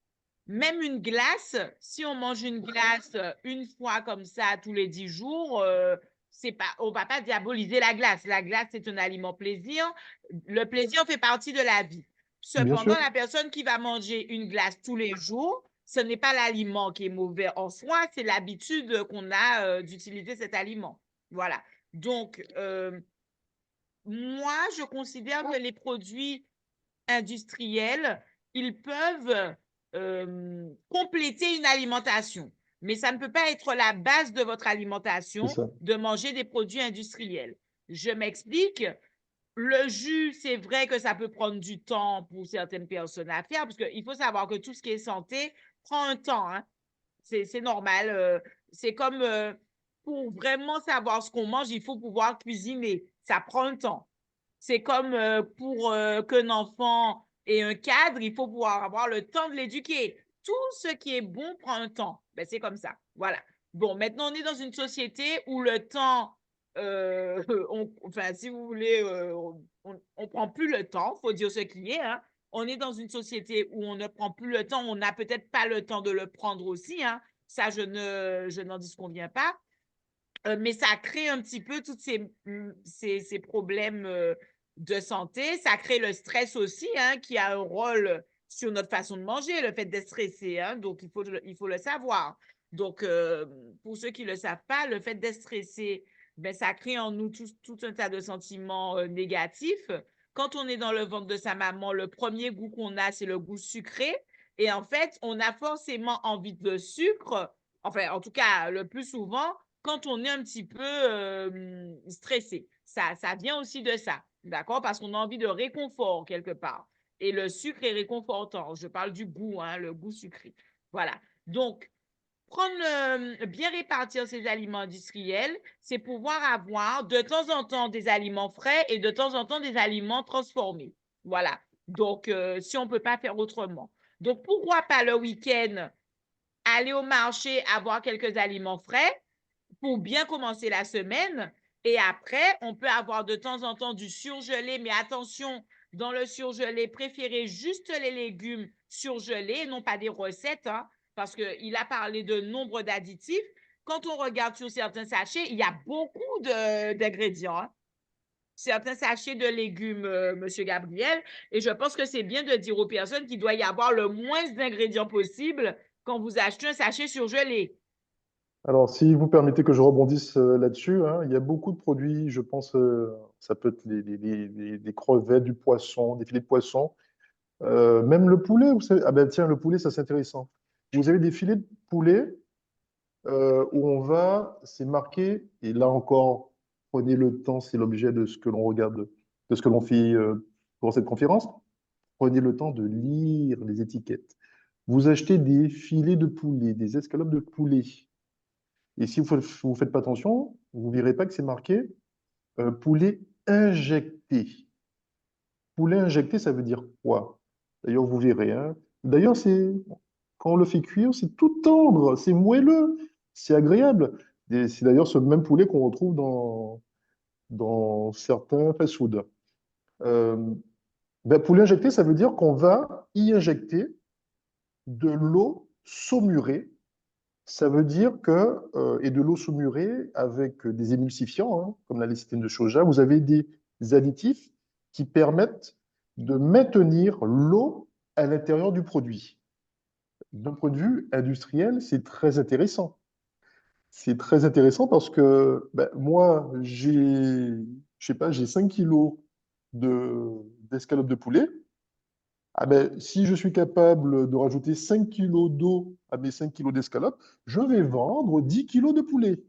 Speaker 3: même une glace, si on mange une glace une fois comme ça tous les 10 jours, c'est pas, on va pas diaboliser la glace. La glace, c'est un aliment plaisir. Le plaisir fait partie de la vie.
Speaker 2: Bien
Speaker 3: Cependant,
Speaker 2: sûr,
Speaker 3: la personne qui va manger une glace tous les jours, ce n'est pas l'aliment qui est mauvais en soi, c'est l'habitude qu'on a d'utiliser cet aliment. Voilà. Donc, moi, je considère que les produits industriels, ils peuvent compléter une alimentation. Mais ça ne peut pas être la base de votre
Speaker 2: c'est
Speaker 3: alimentation
Speaker 2: ça.
Speaker 3: de manger des produits industriels. Je m'explique. Le jus, c'est vrai que ça peut prendre du temps pour certaines personnes à faire, parce qu'il faut savoir que tout ce qui est santé prend un temps, hein. C'est normal. C'est comme pour vraiment savoir ce qu'on mange, il faut pouvoir cuisiner. Ça prend un temps. C'est comme pour qu'un enfant ait un cadre, il faut pouvoir avoir le temps de l'éduquer. Tout ce qui est bon prend un temps. Ben, c'est comme ça. Voilà. Bon, maintenant, on est dans une société où le temps, enfin, si vous voulez, on prend plus le temps, il faut dire ce qui est, hein. On est dans une société où on ne prend plus le temps, on n'a peut-être pas le temps de le prendre aussi, hein. Ça, je n'en disconviens pas. Mais ça crée un petit peu tous ces problèmes de santé. Ça crée le stress aussi, hein, qui a un rôle sur notre façon de manger, le fait d'être stressé, hein, donc il faut le savoir. Donc, pour ceux qui ne le savent pas, le fait d'être stressé, ben, ça crée en nous tout un tas de sentiments négatifs. Quand on est dans le ventre de sa maman, le premier goût qu'on a, c'est le goût sucré. Et en fait, on a forcément envie de sucre, enfin, en tout cas, le plus souvent, quand on est un petit peu stressé. Ça vient aussi de ça, d'accord? Parce qu'on a envie de réconfort quelque part. Et le sucre est réconfortant. Je parle du goût, hein, le goût sucré. Voilà. Donc, bien répartir ces aliments industriels, c'est pouvoir avoir de temps en temps des aliments frais et de temps en temps des aliments transformés. Voilà. Donc, si on ne peut pas faire autrement. Donc, pourquoi pas le week-end aller au marché, avoir quelques aliments frais pour bien commencer la semaine. Et après, on peut avoir de temps en temps du surgelé, mais attention, dans le surgelé, préférez juste les légumes surgelés, non pas des recettes, hein, parce qu'il a parlé de nombre d'additifs. Quand on regarde sur certains sachets, il y a beaucoup d'ingrédients, hein. Certains sachets de légumes, Monsieur Gabriel, et je pense que c'est bien de dire aux personnes qu'il doit y avoir le moins d'ingrédients possible quand vous achetez un sachet surgelé.
Speaker 2: Alors, si vous permettez que je rebondisse là-dessus, hein, il y a beaucoup de produits, je pense, ça peut être des crevettes, du poisson, des filets de poisson, même le poulet, vous savez. Ah ben tiens, le poulet, ça c'est intéressant. Vous avez des filets de poulet où on va, c'est marqué, et là encore, prenez le temps, c'est l'objet de ce que l'on regarde, de ce que l'on fait pour cette conférence, prenez le temps de lire les étiquettes. Vous achetez des filets de poulet, des escalopes de poulet. Et si vous ne faites pas attention, vous ne verrez pas que c'est marqué poulet injecté. Poulet injecté, ça veut dire quoi? D'ailleurs, vous verrez, hein. D'ailleurs, quand on le fait cuire, c'est tout tendre, c'est moelleux, c'est agréable. Et c'est d'ailleurs ce même poulet qu'on retrouve dans certains fast-food. Euh, Ben, poulet injecté, ça veut dire qu'on va y injecter de l'eau saumurée. Ça veut dire que, et de l'eau saumurée avec des émulsifiants, hein, comme la lécithine de soja, vous avez des additifs qui permettent de maintenir l'eau à l'intérieur du produit. D'un point de vue industriel, c'est très intéressant. C'est très intéressant parce que ben, moi, je sais pas, j'ai 5 kilos d'escalope de poulet. Ah ben, si je suis capable de rajouter 5 kilos d'eau à mes 5 kilos d'escalope, je vais vendre 10 kilos de poulet.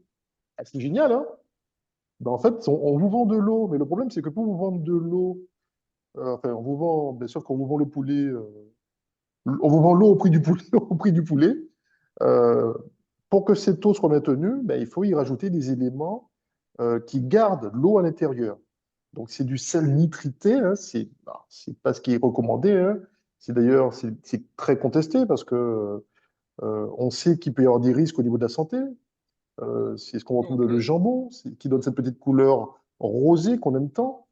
Speaker 2: Ah, c'est génial, hein? Ben, en fait, on vous vend de l'eau, mais le problème, c'est que pour vous vendre de l'eau, enfin, on vous vend, bien sûr qu'on vous vend le poulet, on vous vend l'eau au prix du poulet, au prix du poulet. Euh, pour que cette eau soit maintenue, ben, il faut y rajouter des éléments qui gardent l'eau à l'intérieur. Donc, c'est du sel nitrité, hein, c'est pas ce qui est recommandé, hein. C'est d'ailleurs, c'est très contesté parce que on sait qu'il peut y avoir des risques au niveau de la santé. C'est ce qu'on retrouve dans
Speaker 3: OK.
Speaker 2: le jambon, qui donne cette petite couleur rosée qu'on aime tant,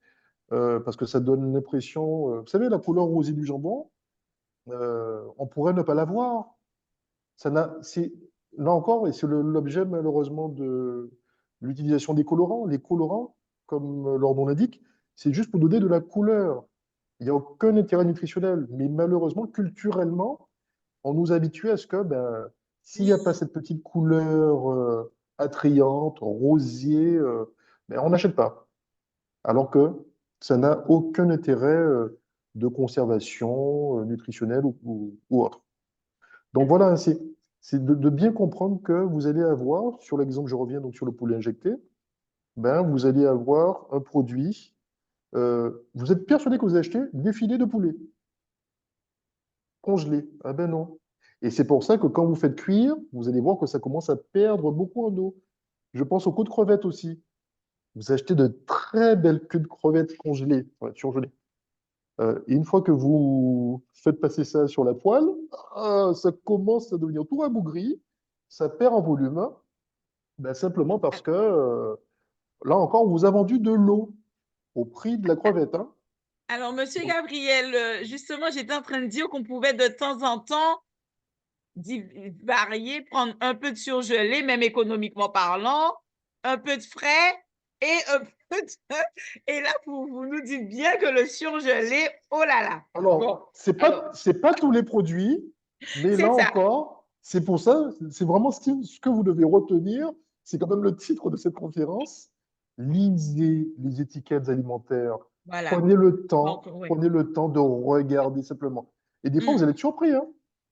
Speaker 2: parce que ça donne l'impression, vous savez, la couleur rosée du jambon, on pourrait ne pas la voir. Là encore, et c'est l'objet malheureusement de l'utilisation des colorants. Les colorants, comme leur nom l'indique, c'est juste pour donner de la couleur. Il n'y a aucun intérêt nutritionnel. Mais malheureusement, culturellement, on nous habitue à ce que ben, s'il n'y a pas
Speaker 3: Oui.
Speaker 2: cette petite couleur attrayante, rosier, ben, on n'achète pas. Alors que ça n'a aucun intérêt de conservation nutritionnelle ou autre. Donc voilà, c'est de bien comprendre que vous allez avoir, sur l'exemple, je reviens donc sur le poulet injecté, ben, vous allez avoir un produit. Vous êtes persuadé que vous achetez des filets de poulet congelés. Ah ben non. Et c'est pour ça que quand vous faites cuire, vous allez voir que ça commence à perdre beaucoup en eau. Je pense aux côtes de crevettes aussi. Vous achetez de très belles queues de crevettes congelées, ouais, surgelées. Et une fois que vous faites passer ça sur la poêle, ça commence à devenir tout rabougri, ça perd en volume, ben, simplement parce que là encore, on vous a vendu de l'eau au prix de la crevette, hein.
Speaker 3: Alors, Monsieur
Speaker 2: Donc,
Speaker 3: Gabriel, justement, j'étais en train de dire qu'on pouvait de temps en temps varier, prendre un peu de surgelé, même économiquement parlant, un peu de frais et un peu de... Et là, vous nous dites bien que le surgelé, oh là là. Bon,
Speaker 2: alors,
Speaker 3: alors,
Speaker 2: c'est pas tous les produits, mais là
Speaker 3: c'est ça.
Speaker 2: encore, c'est pour ça, c'est vraiment ce que vous devez retenir. C'est quand même le titre de cette conférence. Lisez les étiquettes alimentaires.
Speaker 3: Voilà. Donc, oui.
Speaker 2: Prenez le temps de regarder simplement. Et des fois, vous
Speaker 3: Mm.
Speaker 2: allez être surpris, hein.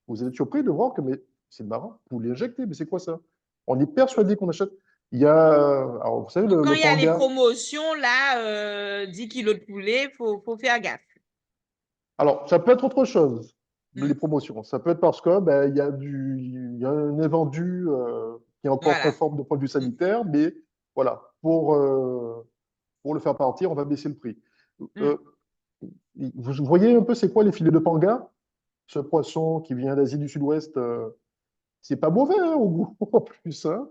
Speaker 2: Vous allez être surpris de voir que, mais c'est marrant, vous l'injectez, mais c'est quoi ça? On est persuadé qu'on achète. Il y a, alors, vous savez,
Speaker 3: Donc, quand
Speaker 2: le
Speaker 3: il y a les
Speaker 2: panga.
Speaker 3: promotions, là, 10 kilos de poulet, faut faire gaffe.
Speaker 2: Alors, ça peut être autre chose, les
Speaker 3: Mm.
Speaker 2: promotions. Ça peut être parce que ben, il y a un invendu qui est encore
Speaker 3: Voilà.
Speaker 2: conforme de point de vue
Speaker 3: Mm.
Speaker 2: sanitaire, mais voilà, pour le faire partir, on va baisser le prix.
Speaker 3: Mm.
Speaker 2: Euh, vous voyez un peu c'est quoi les filets de panga? Ce poisson qui vient d'Asie du Sud-Ouest, c'est pas mauvais hein, au goût en plus, hein.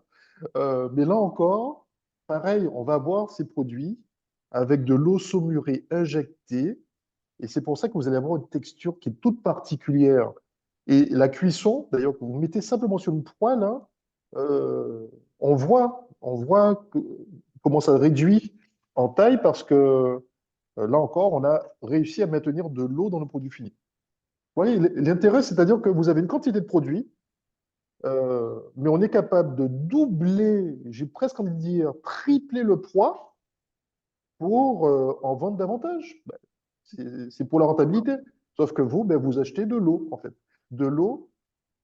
Speaker 2: Mais là encore, pareil, on va avoir ces produits avec de l'eau saumurée injectée. Et c'est pour ça que vous allez avoir une texture qui est toute particulière. Et la cuisson, d'ailleurs, que vous mettez simplement sur une poêle, hein, euh, on voit comment ça réduit en taille parce que là encore, on a réussi à maintenir de l'eau dans le produit fini. Vous voyez, l'intérêt, c'est-à-dire que vous avez une quantité de produits, mais on est capable de doubler, j'ai presque envie de dire, tripler le poids pour en vendre davantage. Ben, c'est pour la rentabilité. Sauf que vous, ben, vous achetez de l'eau, en fait. De l'eau,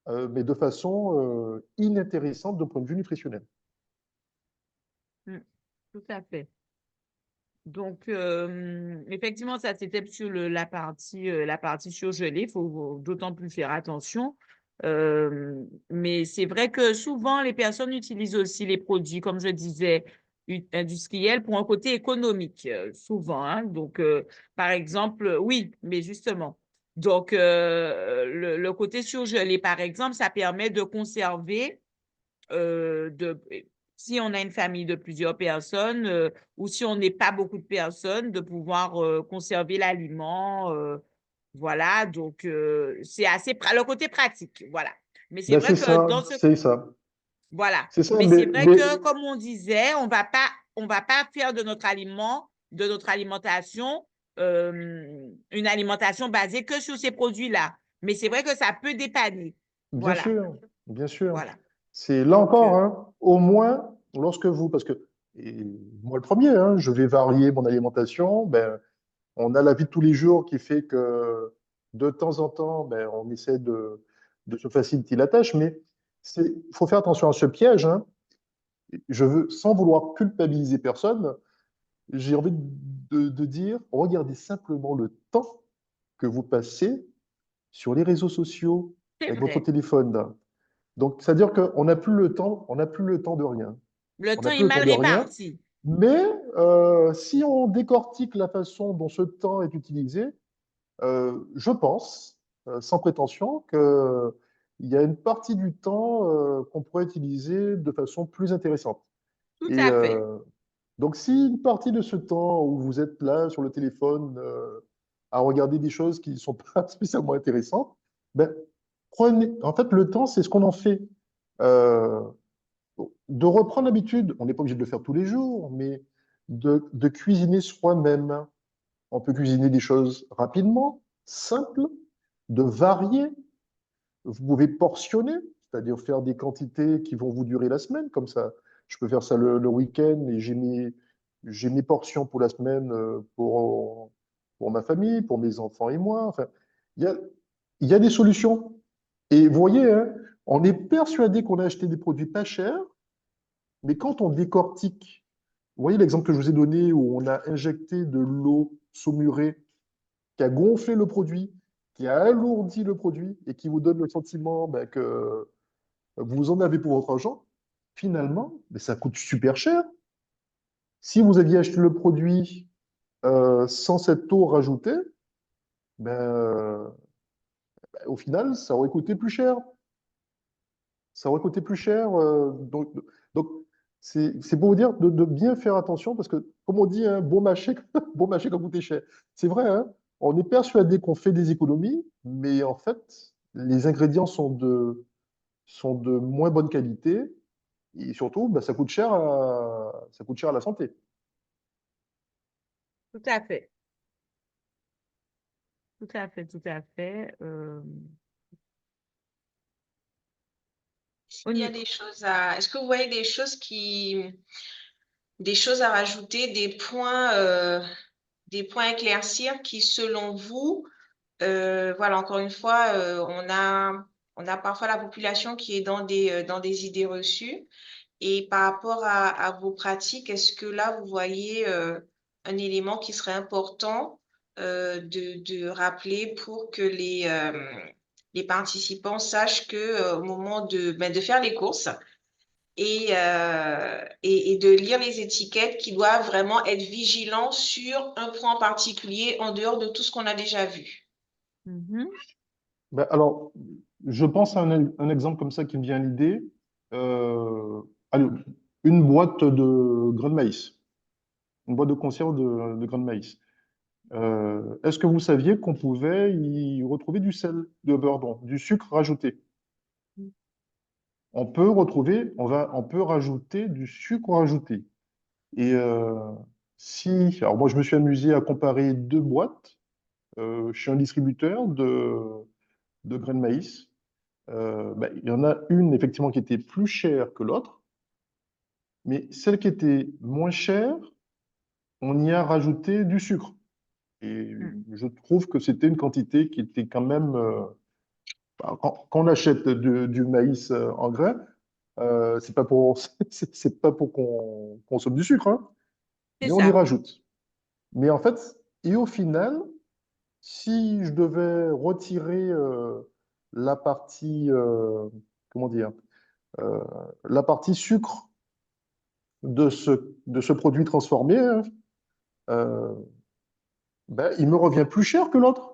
Speaker 2: mais de façon inintéressante d'un point de vue nutritionnel.
Speaker 3: Mm. Tout à fait. Donc, effectivement, ça, c'était sur la partie surgelée. Il faut d'autant plus faire attention. Mais c'est vrai que souvent, les personnes utilisent aussi les produits, comme je disais, industriels pour un côté économique, souvent, hein. Donc, par exemple, oui, mais justement. Donc, le côté surgelé, par exemple, ça permet de conserver, si on a une famille de plusieurs personnes ou si on n'est pas beaucoup de personnes, de pouvoir conserver l'aliment. Voilà, donc c'est assez le côté pratique, voilà. Mais c'est
Speaker 2: Ben,
Speaker 3: vrai
Speaker 2: c'est
Speaker 3: que
Speaker 2: ça,
Speaker 3: dans ce
Speaker 2: c'est ça.
Speaker 3: voilà.
Speaker 2: C'est ça,
Speaker 3: Mais c'est vrai
Speaker 2: mais
Speaker 3: que, comme on disait, on va pas faire de notre aliment, de notre alimentation, une alimentation basée que sur ces produits-là. Mais c'est vrai que ça peut dépanner.
Speaker 2: bien
Speaker 3: Voilà,
Speaker 2: sûr, bien sûr.
Speaker 3: voilà.
Speaker 2: C'est là
Speaker 3: Donc,
Speaker 2: encore, hein, au moins, lorsque vous, parce que et moi le premier, hein, je vais varier mon alimentation, ben, on a la vie de tous les jours qui fait que de temps en temps, ben, on essaie de se faciliter la tâche, mais il faut faire attention à ce piège, hein. Je veux, sans vouloir culpabiliser personne, j'ai envie de dire, regardez simplement le temps que vous passez sur les réseaux sociaux
Speaker 3: c'est
Speaker 2: avec votre
Speaker 3: vrai.
Speaker 2: téléphone. Donc, c'est-à-dire qu'on n'a plus le temps, on n'a plus le temps de rien.
Speaker 3: Le
Speaker 2: On
Speaker 3: temps
Speaker 2: n'a
Speaker 3: est
Speaker 2: plus le temps
Speaker 3: mal
Speaker 2: de rien.
Speaker 3: réparti.
Speaker 2: Mais si on décortique la façon dont ce temps est utilisé, je pense, sans prétention, qu'il y a une partie du temps qu'on pourrait utiliser de façon plus intéressante.
Speaker 3: Tout
Speaker 2: Et
Speaker 3: à fait.
Speaker 2: donc, si une partie de ce temps où vous êtes là sur le téléphone à regarder des choses qui ne sont pas spécialement intéressantes, ben, prenez. En fait, le temps, c'est ce qu'on en fait. Euh, de reprendre l'habitude, on n'est pas obligé de le faire tous les jours, mais de cuisiner soi-même. On peut cuisiner des choses rapidement, simples, de varier. Vous pouvez portionner, c'est-à-dire faire des quantités qui vont vous durer la semaine, comme ça. Je peux faire ça le week-end et j'ai mes portions pour la semaine pour ma famille, pour mes enfants et moi. Enfin, il y a, il y a des solutions. Et vous voyez, hein, on est persuadé qu'on a acheté des produits pas chers, mais quand on décortique, vous voyez l'exemple que je vous ai donné où on a injecté de l'eau saumurée qui a gonflé le produit, qui a alourdi le produit et qui vous donne le sentiment ben, que vous en avez pour votre argent, finalement, mais ça coûte super cher. Si vous aviez acheté le produit sans cette eau rajoutée, ben, au final, ça aurait coûté plus cher. Ça aurait coûté plus cher. Donc c'est pour vous dire de bien faire attention parce que, comme on dit, hein, bon marché, bon marché quand coûte cher. C'est vrai, hein, on est persuadé qu'on fait des économies, mais en fait, les ingrédients sont de moins bonne qualité et surtout, bah, ça coûte cher à la santé.
Speaker 3: Tout à fait. Tout à fait, tout à fait.
Speaker 1: Il y a des choses à. Est-ce que vous voyez des choses à rajouter, des points à éclaircir qui, selon vous, voilà, encore une fois, on a parfois la population qui est dans des idées reçues. Et par rapport à vos pratiques, est-ce que là, vous voyez un élément qui serait important de rappeler pour que les participants sachent que au moment de faire les courses et de lire les étiquettes, qu'ils doivent vraiment être vigilants sur un point en particulier en dehors de tout ce qu'on a déjà vu?
Speaker 3: Mhm.
Speaker 2: Ben, alors, je pense à un exemple comme ça qui me vient à l'idée. Allez, une boîte de grains de maïs, une boîte de conserve de grains de maïs. Est-ce que vous saviez qu'on pouvait y retrouver du sel, pardon, du sucre rajouté? On peut rajouter du sucre rajouté. Et alors moi je me suis amusé à comparer deux boîtes chez un distributeur de grains de maïs. Ben, il y en a une effectivement qui était plus chère que l'autre, mais celle qui était moins chère, on y a rajouté du sucre. Et
Speaker 3: Mm.
Speaker 2: je trouve que c'était une quantité qui était quand même quand on achète du maïs en grains, c'est pas pour, c'est pas pour qu'on consomme du sucre, hein,
Speaker 3: C'est
Speaker 2: mais on y
Speaker 3: ça.
Speaker 2: rajoute. Mais en fait, et au final, si je devais retirer la partie, comment dire, euh, la partie sucre de ce produit transformé, hein, euh, ben, il me revient plus cher que l'autre.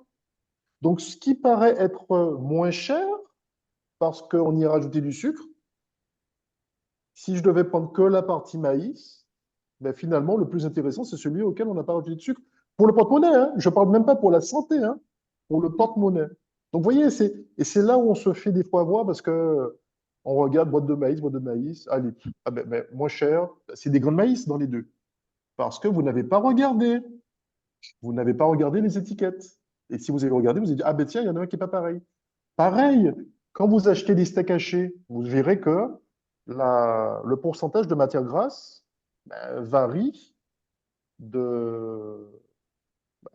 Speaker 2: Donc, ce qui paraît être moins cher parce qu'on y a rajouté du sucre, Si je devais prendre que la partie maïs, ben finalement, le plus intéressant, c'est celui auquel on n'a pas rajouté de sucre. Pour le porte-monnaie, hein, je ne parle même pas pour la santé, hein, pour le porte-monnaie. Donc, vous voyez, et c'est là où on se fait des fois avoir parce que on regarde boîte de maïs, allez, ah ben, moins cher, c'est des grains de maïs dans les deux. Parce que vous n'avez pas regardé. Vous n'avez pas regardé les étiquettes. Et si vous avez regardé, vous avez dit, ah ben tiens, il y en a un qui n'est pas pareil. Pareil, quand vous achetez des steaks hachés, vous verrez que le pourcentage de matière grasse varie de,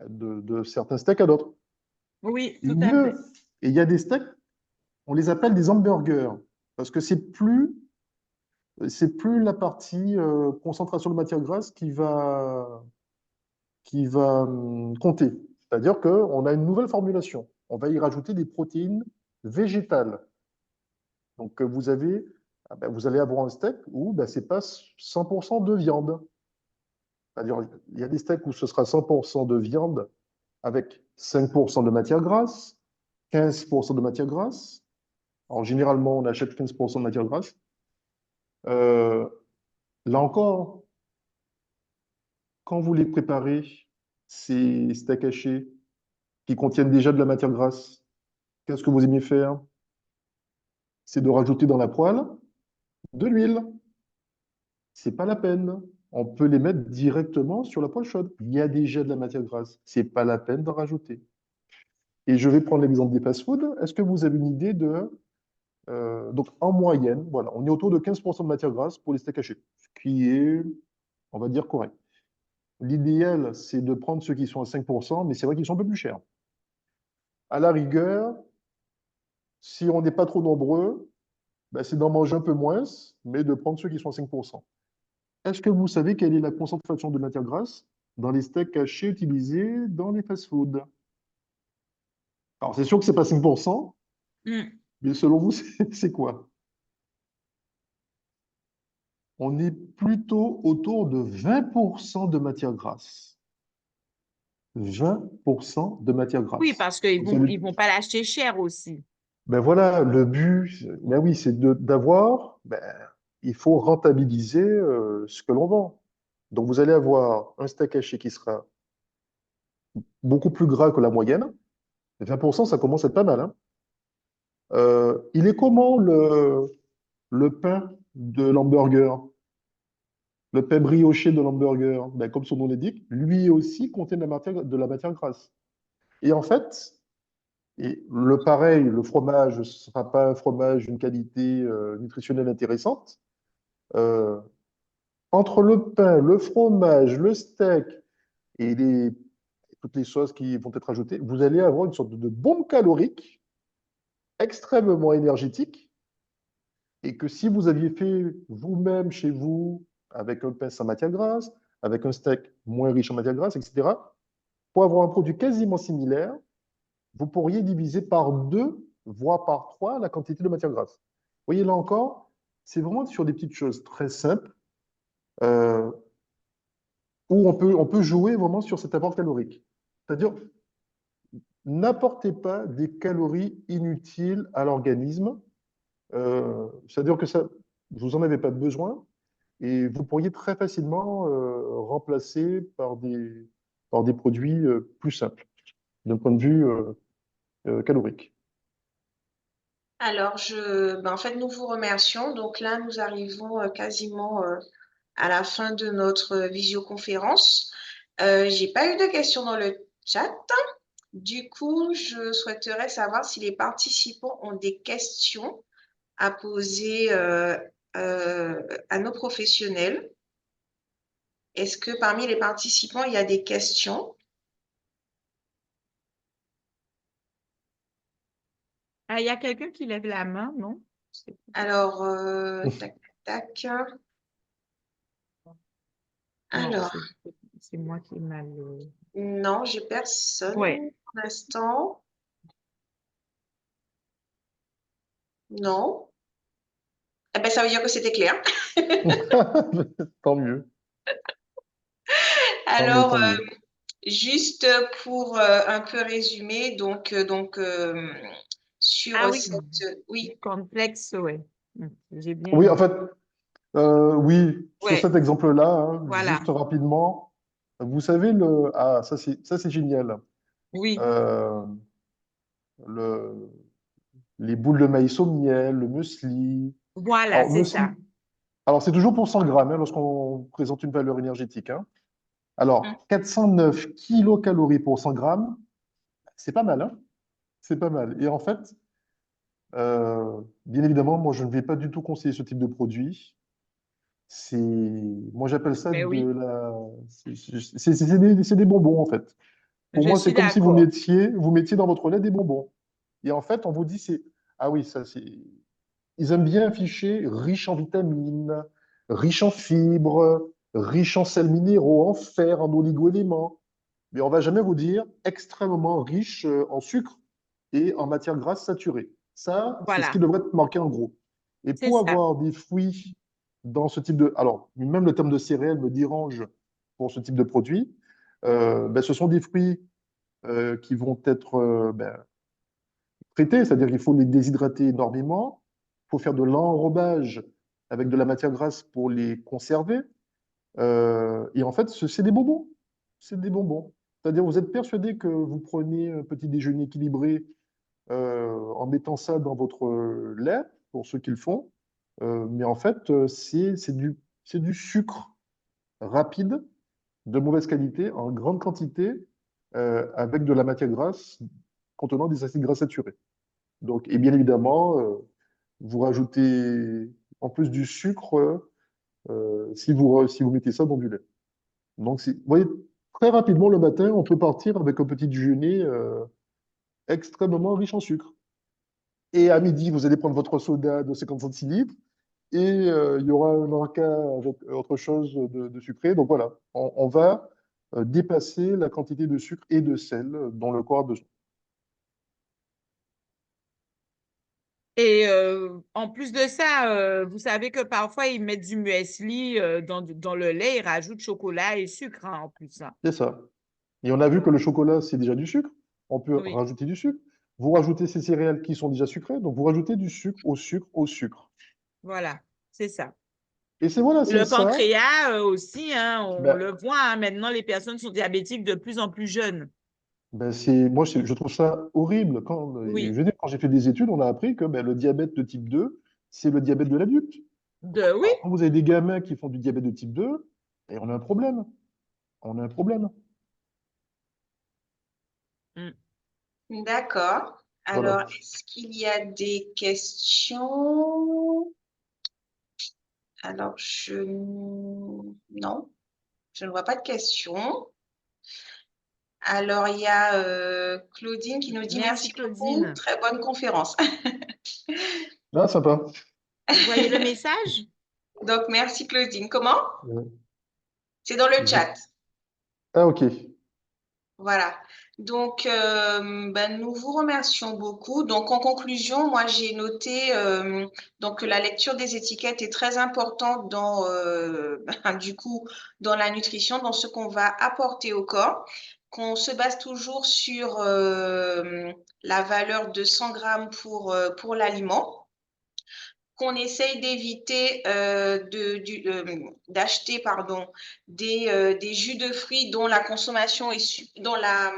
Speaker 2: de certains steaks à d'autres.
Speaker 3: Oui, tout à
Speaker 2: Mieux,
Speaker 3: fait.
Speaker 2: et il y a des steaks, on les appelle des hamburgers, parce que c'est plus la partie concentration de matière grasse qui va compter. C'est-à-dire qu'on a une nouvelle formulation. On va y rajouter des protéines végétales. Donc, vous allez avoir un steak où ce n'est pas 100% de viande. C'est-à-dire, il y a des steaks où ce sera 100% de viande avec 5% de matière grasse, 15% de matière grasse. Alors, généralement, on achète 15% de matière grasse. Euh, Là encore, quand vous les préparez, ces steaks hachés qui contiennent déjà de la matière grasse, qu'est-ce que vous aimez faire? C'est de rajouter dans la poêle de l'huile. C'est pas la peine. On peut les mettre directement sur la poêle chaude. Il y a déjà de la matière grasse. C'est pas la peine d'en rajouter. Et je vais prendre l'exemple des fast-foods. Est-ce que vous avez une idée donc, en moyenne, voilà, on est autour de 15% de matière grasse pour les steaks hachés, ce qui est, on va dire, correct. L'idéal, c'est de prendre ceux qui sont à 5%, mais c'est vrai qu'ils sont un peu plus chers. À la rigueur, si on n'est pas trop nombreux, c'est d'en manger un peu moins, mais de prendre ceux qui sont à 5%. Est-ce que vous savez quelle est la concentration de matière grasse dans les steaks hachés utilisés dans les fast-foods? Alors, c'est sûr que ce n'est pas 5%,
Speaker 3: Mm.
Speaker 2: mais selon vous, c'est quoi? On est plutôt autour de 20% de matière grasse. 20% de matière
Speaker 3: Oui,
Speaker 2: grasse.
Speaker 3: parce qu'ils
Speaker 2: Vous
Speaker 3: vont,
Speaker 2: allez-
Speaker 3: ils vont pas l'acheter cher aussi.
Speaker 2: Ben voilà, le but, ben oui, c'est d'avoir, il faut rentabiliser ce que l'on vend. Donc, vous allez avoir un steak haché qui sera beaucoup plus gras que la moyenne. 20%, ça commence à être pas mal, hein. Il est comment le pain de l'hamburger? Le pain brioché de l'hamburger, comme son nom l'indique, lui aussi contient de la matière grasse. Et en fait, le fromage ne sera pas un fromage d'une qualité nutritionnelle intéressante. Euh, Entre le pain, le fromage, le steak et toutes les sauces qui vont être ajoutées, vous allez avoir une sorte de bombe calorique extrêmement énergétique et que si vous aviez fait vous-même chez vous avec un pain sans matière grasse, avec un steak moins riche en matière grasse, etc., pour avoir un produit quasiment similaire, vous pourriez diviser par deux, voire par trois, la quantité de matière grasse. Vous voyez, là encore, c'est vraiment sur des petites choses très simples euh, où on peut jouer vraiment sur cet apport calorique. C'est-à-dire, n'apportez pas des calories inutiles à l'organisme. C'est-à-dire que ça, vous n'en avez pas besoin et vous pourriez très facilement remplacer par des produits plus simples d'un point de vue calorique.
Speaker 1: Alors, en fait, nous vous remercions. Donc là, nous arrivons quasiment à la fin de notre visioconférence. J'ai pas eu de questions dans le chat. Du coup, je souhaiterais savoir si les participants ont des questions à poser à nos professionnels. Est-ce que parmi les participants, il y a des questions?
Speaker 3: Ah, il y a quelqu'un qui lève la main, non?
Speaker 1: Alors, tac, tac.
Speaker 3: Non,
Speaker 1: Alors,
Speaker 3: c'est moi qui ai mal.
Speaker 1: non, j'ai personne
Speaker 3: Ouais.
Speaker 1: pour l'instant. Non. Eh ben, ça veut dire que c'était clair.
Speaker 2: Tant mieux, tant mieux,
Speaker 1: Alors,
Speaker 2: tant mieux.
Speaker 1: juste pour un peu résumer, sur
Speaker 3: Ah oui,
Speaker 1: cette... Oui,
Speaker 3: complexe, ouais. J'ai bien
Speaker 2: Oui, en
Speaker 3: eu.
Speaker 2: fait, Oui, sur
Speaker 3: Ouais,
Speaker 2: cet exemple-là, hein,
Speaker 3: voilà.
Speaker 2: juste rapidement, vous savez, ah, ça c'est génial.
Speaker 3: Oui,
Speaker 2: Euh, le... les boules de maïs au miel, le muesli.
Speaker 3: voilà,
Speaker 2: Alors,
Speaker 3: c'est ça.
Speaker 2: muesli, alors c'est toujours pour 100 grammes hein, lorsqu'on présente une valeur énergétique, hein.
Speaker 1: Mm.
Speaker 2: Alors, 409 kilocalories pour 100 grammes, c'est pas mal, hein? C'est pas mal. Et en fait, bien évidemment, moi, je ne vais pas du tout conseiller ce type de produit. C'est, moi, j'appelle ça
Speaker 3: Mais
Speaker 2: de
Speaker 3: oui,
Speaker 2: la, c'est des bonbons, en fait. Pour
Speaker 3: je
Speaker 2: moi, c'est
Speaker 3: suis
Speaker 2: comme si
Speaker 3: d'accord.
Speaker 2: vous mettiez dans votre lait des bonbons. Et en fait, on vous dit, ah oui, ça, c'est, ils aiment bien afficher riche en vitamines, riche en fibres, riche en sels minéraux, en fer, en oligo-éléments. Mais on va jamais vous dire extrêmement riche en sucre et en matières grasses saturées. Ça, c'est ce qui
Speaker 3: Voilà,
Speaker 2: devrait être marqué en gros. Et
Speaker 3: c'est
Speaker 2: pour
Speaker 3: ça.
Speaker 2: avoir des fruits dans ce type de... Alors, même le terme de céréales me dérange pour ce type de produit. Ben, ce sont des fruits qui vont être ben, traités, c'est-à-dire qu'il faut les déshydrater énormément. Il faut faire de l'enrobage avec de la matière grasse pour les conserver. Et en fait, c'est des bonbons. C'est des bonbons. C'est-à-dire, vous êtes persuadé que vous prenez un petit déjeuner équilibré en mettant ça dans votre lait, pour ceux qui le font. Mais en fait, c'est du sucre rapide, de mauvaise qualité, en grande quantité, avec de la matière grasse contenant des acides gras saturés. Donc, et bien évidemment, vous rajoutez en plus du sucre si vous mettez ça dans du lait. Donc, vous voyez, très rapidement le matin, on peut partir avec un petit déjeuner extrêmement riche en sucre. Et à midi, vous allez prendre votre soda de 50 centilitres et il y aura un encas avec autre chose de sucré. Donc voilà, on va dépasser la quantité de sucre et de sel dont le corps a besoin.
Speaker 3: Et en plus de ça, vous savez que parfois ils mettent du muesli dans le lait, ils rajoutent chocolat et sucre hein, en plus, hein.
Speaker 2: C'est ça. Et on a vu que le chocolat, c'est déjà du sucre. On peut
Speaker 3: Oui,
Speaker 2: rajouter du sucre. Vous rajoutez ces céréales qui sont déjà sucrées, donc vous rajoutez du sucre au sucre au sucre.
Speaker 3: voilà, c'est ça.
Speaker 2: Et c'est voilà, c'est
Speaker 3: Le
Speaker 2: ça.
Speaker 3: pancréas aussi, hein, on
Speaker 2: Ben,
Speaker 3: le voit, hein, maintenant les personnes sont diabétiques de plus en plus jeunes.
Speaker 2: je trouve ça horrible. Je
Speaker 3: Oui,
Speaker 2: veux dire, quand j'ai fait des études, on a appris que ben, le diabète de type 2, c'est le diabète de l'adulte.
Speaker 3: oui.
Speaker 2: Alors, quand vous avez des gamins qui font du diabète de type 2, et on a un problème. On a un problème.
Speaker 3: Mm.
Speaker 1: D'accord. Alors,
Speaker 2: Voilà.
Speaker 1: est-ce qu'il y a des questions? Alors, non, je ne vois pas de questions. Alors, il y a Claudine qui nous dit
Speaker 3: Merci
Speaker 1: merci beaucoup,
Speaker 3: Claudine.
Speaker 1: très bonne conférence.
Speaker 2: Ah, sympa.
Speaker 3: Vous voyez le message?
Speaker 1: Donc, merci Claudine. Comment?
Speaker 2: Euh,
Speaker 1: C'est dans le
Speaker 2: j'ai-
Speaker 1: chat.
Speaker 2: Ah, ok.
Speaker 1: Voilà. Donc, ben, nous vous remercions beaucoup. Donc, en conclusion, moi, j'ai noté donc, que la lecture des étiquettes est très importante dans, ben, du coup, dans la nutrition, dans ce qu'on va apporter au corps, qu'on se base toujours sur la valeur de 100 grammes pour l'aliment, qu'on essaye d'éviter d'acheter pardon, des jus de fruits dont la consommation dont la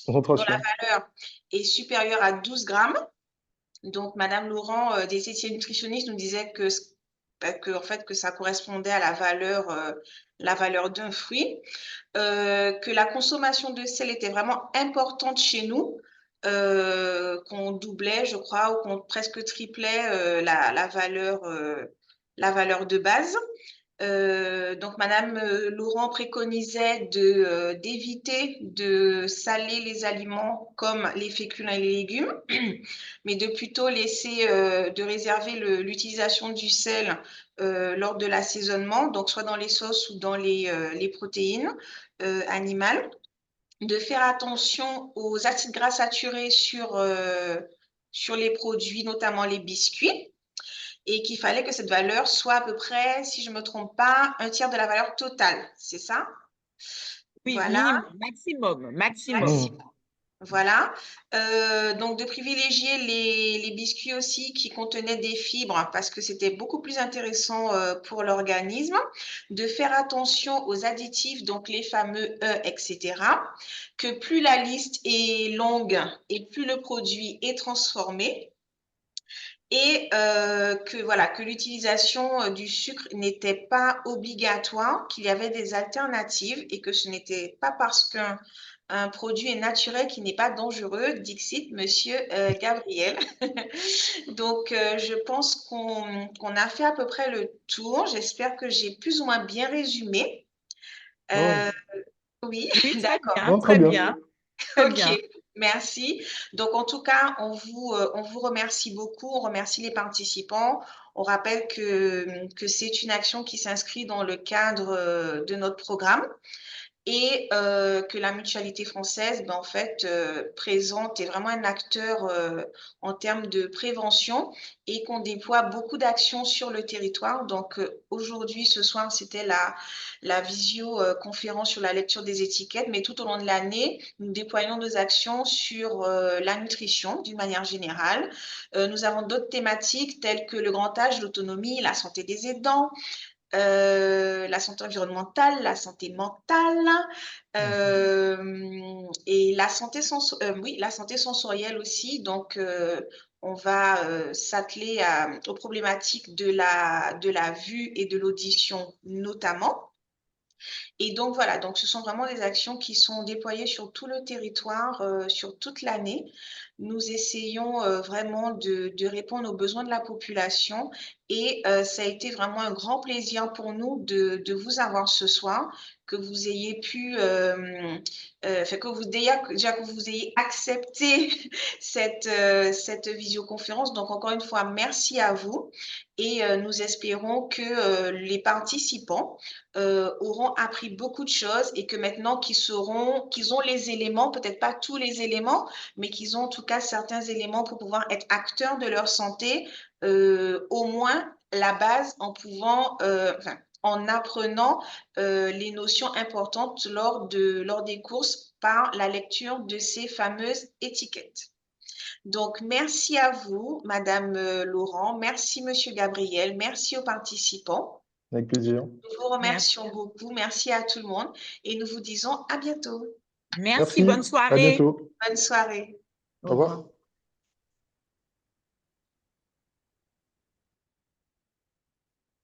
Speaker 2: Concentration.
Speaker 1: valeur est supérieure à 12 grammes. Donc, Madame Laurent, des étiers nutritionnistes, nous disait en fait, que ça correspondait à la valeur d'un fruit, que la consommation de sel était vraiment importante chez nous, qu'on doublait, je crois, ou qu'on presque triplait la valeur de base. Donc, Madame Laurent préconisait d'éviter de saler les aliments comme les féculents et les légumes, mais de plutôt de réserver l'utilisation du sel lors de l'assaisonnement, donc soit dans les sauces ou dans les protéines animales, de faire attention aux acides gras saturés sur les produits, notamment les biscuits, et qu'il fallait que cette valeur soit à peu près, si je ne me trompe pas, un tiers de la valeur totale. C'est ça?
Speaker 3: Oui,
Speaker 1: Voilà,
Speaker 3: minimum, maximum, maximum.
Speaker 2: Hmm.
Speaker 1: maximum. Voilà. Donc, de privilégier les biscuits aussi qui contenaient des fibres parce que c'était beaucoup plus intéressant pour l'organisme. De faire attention aux additifs, donc les fameux E, etc. Que plus la liste est longue et plus le produit est transformé. Et que voilà, que l'utilisation du sucre n'était pas obligatoire, qu'il y avait des alternatives et que ce n'était pas parce qu'un produit est naturel qu'il n'est pas dangereux, dixit Monsieur Gabriel. Donc, je pense qu'on a fait à peu près le tour. J'espère que j'ai plus ou moins bien résumé.
Speaker 2: Oh,
Speaker 1: Euh, oui,
Speaker 3: Oui, très
Speaker 1: d'accord.
Speaker 3: bien,
Speaker 2: non, très
Speaker 3: très
Speaker 2: bien.
Speaker 3: bien, très
Speaker 1: Ok,
Speaker 3: bien.
Speaker 1: merci. Donc, en tout cas, on vous remercie beaucoup. On remercie les participants. On rappelle que c'est une action qui s'inscrit dans le cadre de notre programme et que la mutualité française, ben, en fait, présente, est vraiment un acteur en termes de prévention et qu'on déploie beaucoup d'actions sur le territoire. Donc, aujourd'hui, ce soir, c'était la visio-conférence sur la lecture des étiquettes, mais tout au long de l'année, nous déployons nos actions sur la nutrition d'une manière générale. Nous avons d'autres thématiques telles que le grand âge, l'autonomie, la santé des aidants, la santé environnementale, la santé mentale et oui, la santé sensorielle aussi. Donc, on va s'atteler aux problématiques de la vue et de l'audition notamment. Et donc voilà, donc ce sont vraiment des actions qui sont déployées sur tout le territoire, sur toute l'année. Nous essayons vraiment de répondre aux besoins de la population et ça a été vraiment un grand plaisir pour nous de vous avoir ce soir, que vous ayez pu, enfin, que vous, déjà que vous ayez accepté cette visioconférence. Donc encore une fois, merci à vous et nous espérons que les participants auront appris beaucoup de choses et que maintenant qu'ils ont les éléments, peut-être pas tous les éléments, mais qu'ils ont en tout cas certains éléments pour pouvoir être acteurs de leur santé, au moins la base en pouvant, enfin, en apprenant les notions importantes lors des courses par la lecture de ces fameuses étiquettes. Donc, merci à vous, Madame Laurent, merci Monsieur Gabriel, merci aux participants.
Speaker 2: Avec plaisir.
Speaker 1: Nous vous
Speaker 3: Merci.
Speaker 1: remercions beaucoup. Merci à tout le monde et nous vous disons à bientôt.
Speaker 3: Merci,
Speaker 2: Merci,
Speaker 3: bonne
Speaker 2: à
Speaker 3: soirée.
Speaker 2: bientôt.
Speaker 1: Bonne soirée.
Speaker 2: Au
Speaker 3: Au revoir.
Speaker 2: revoir.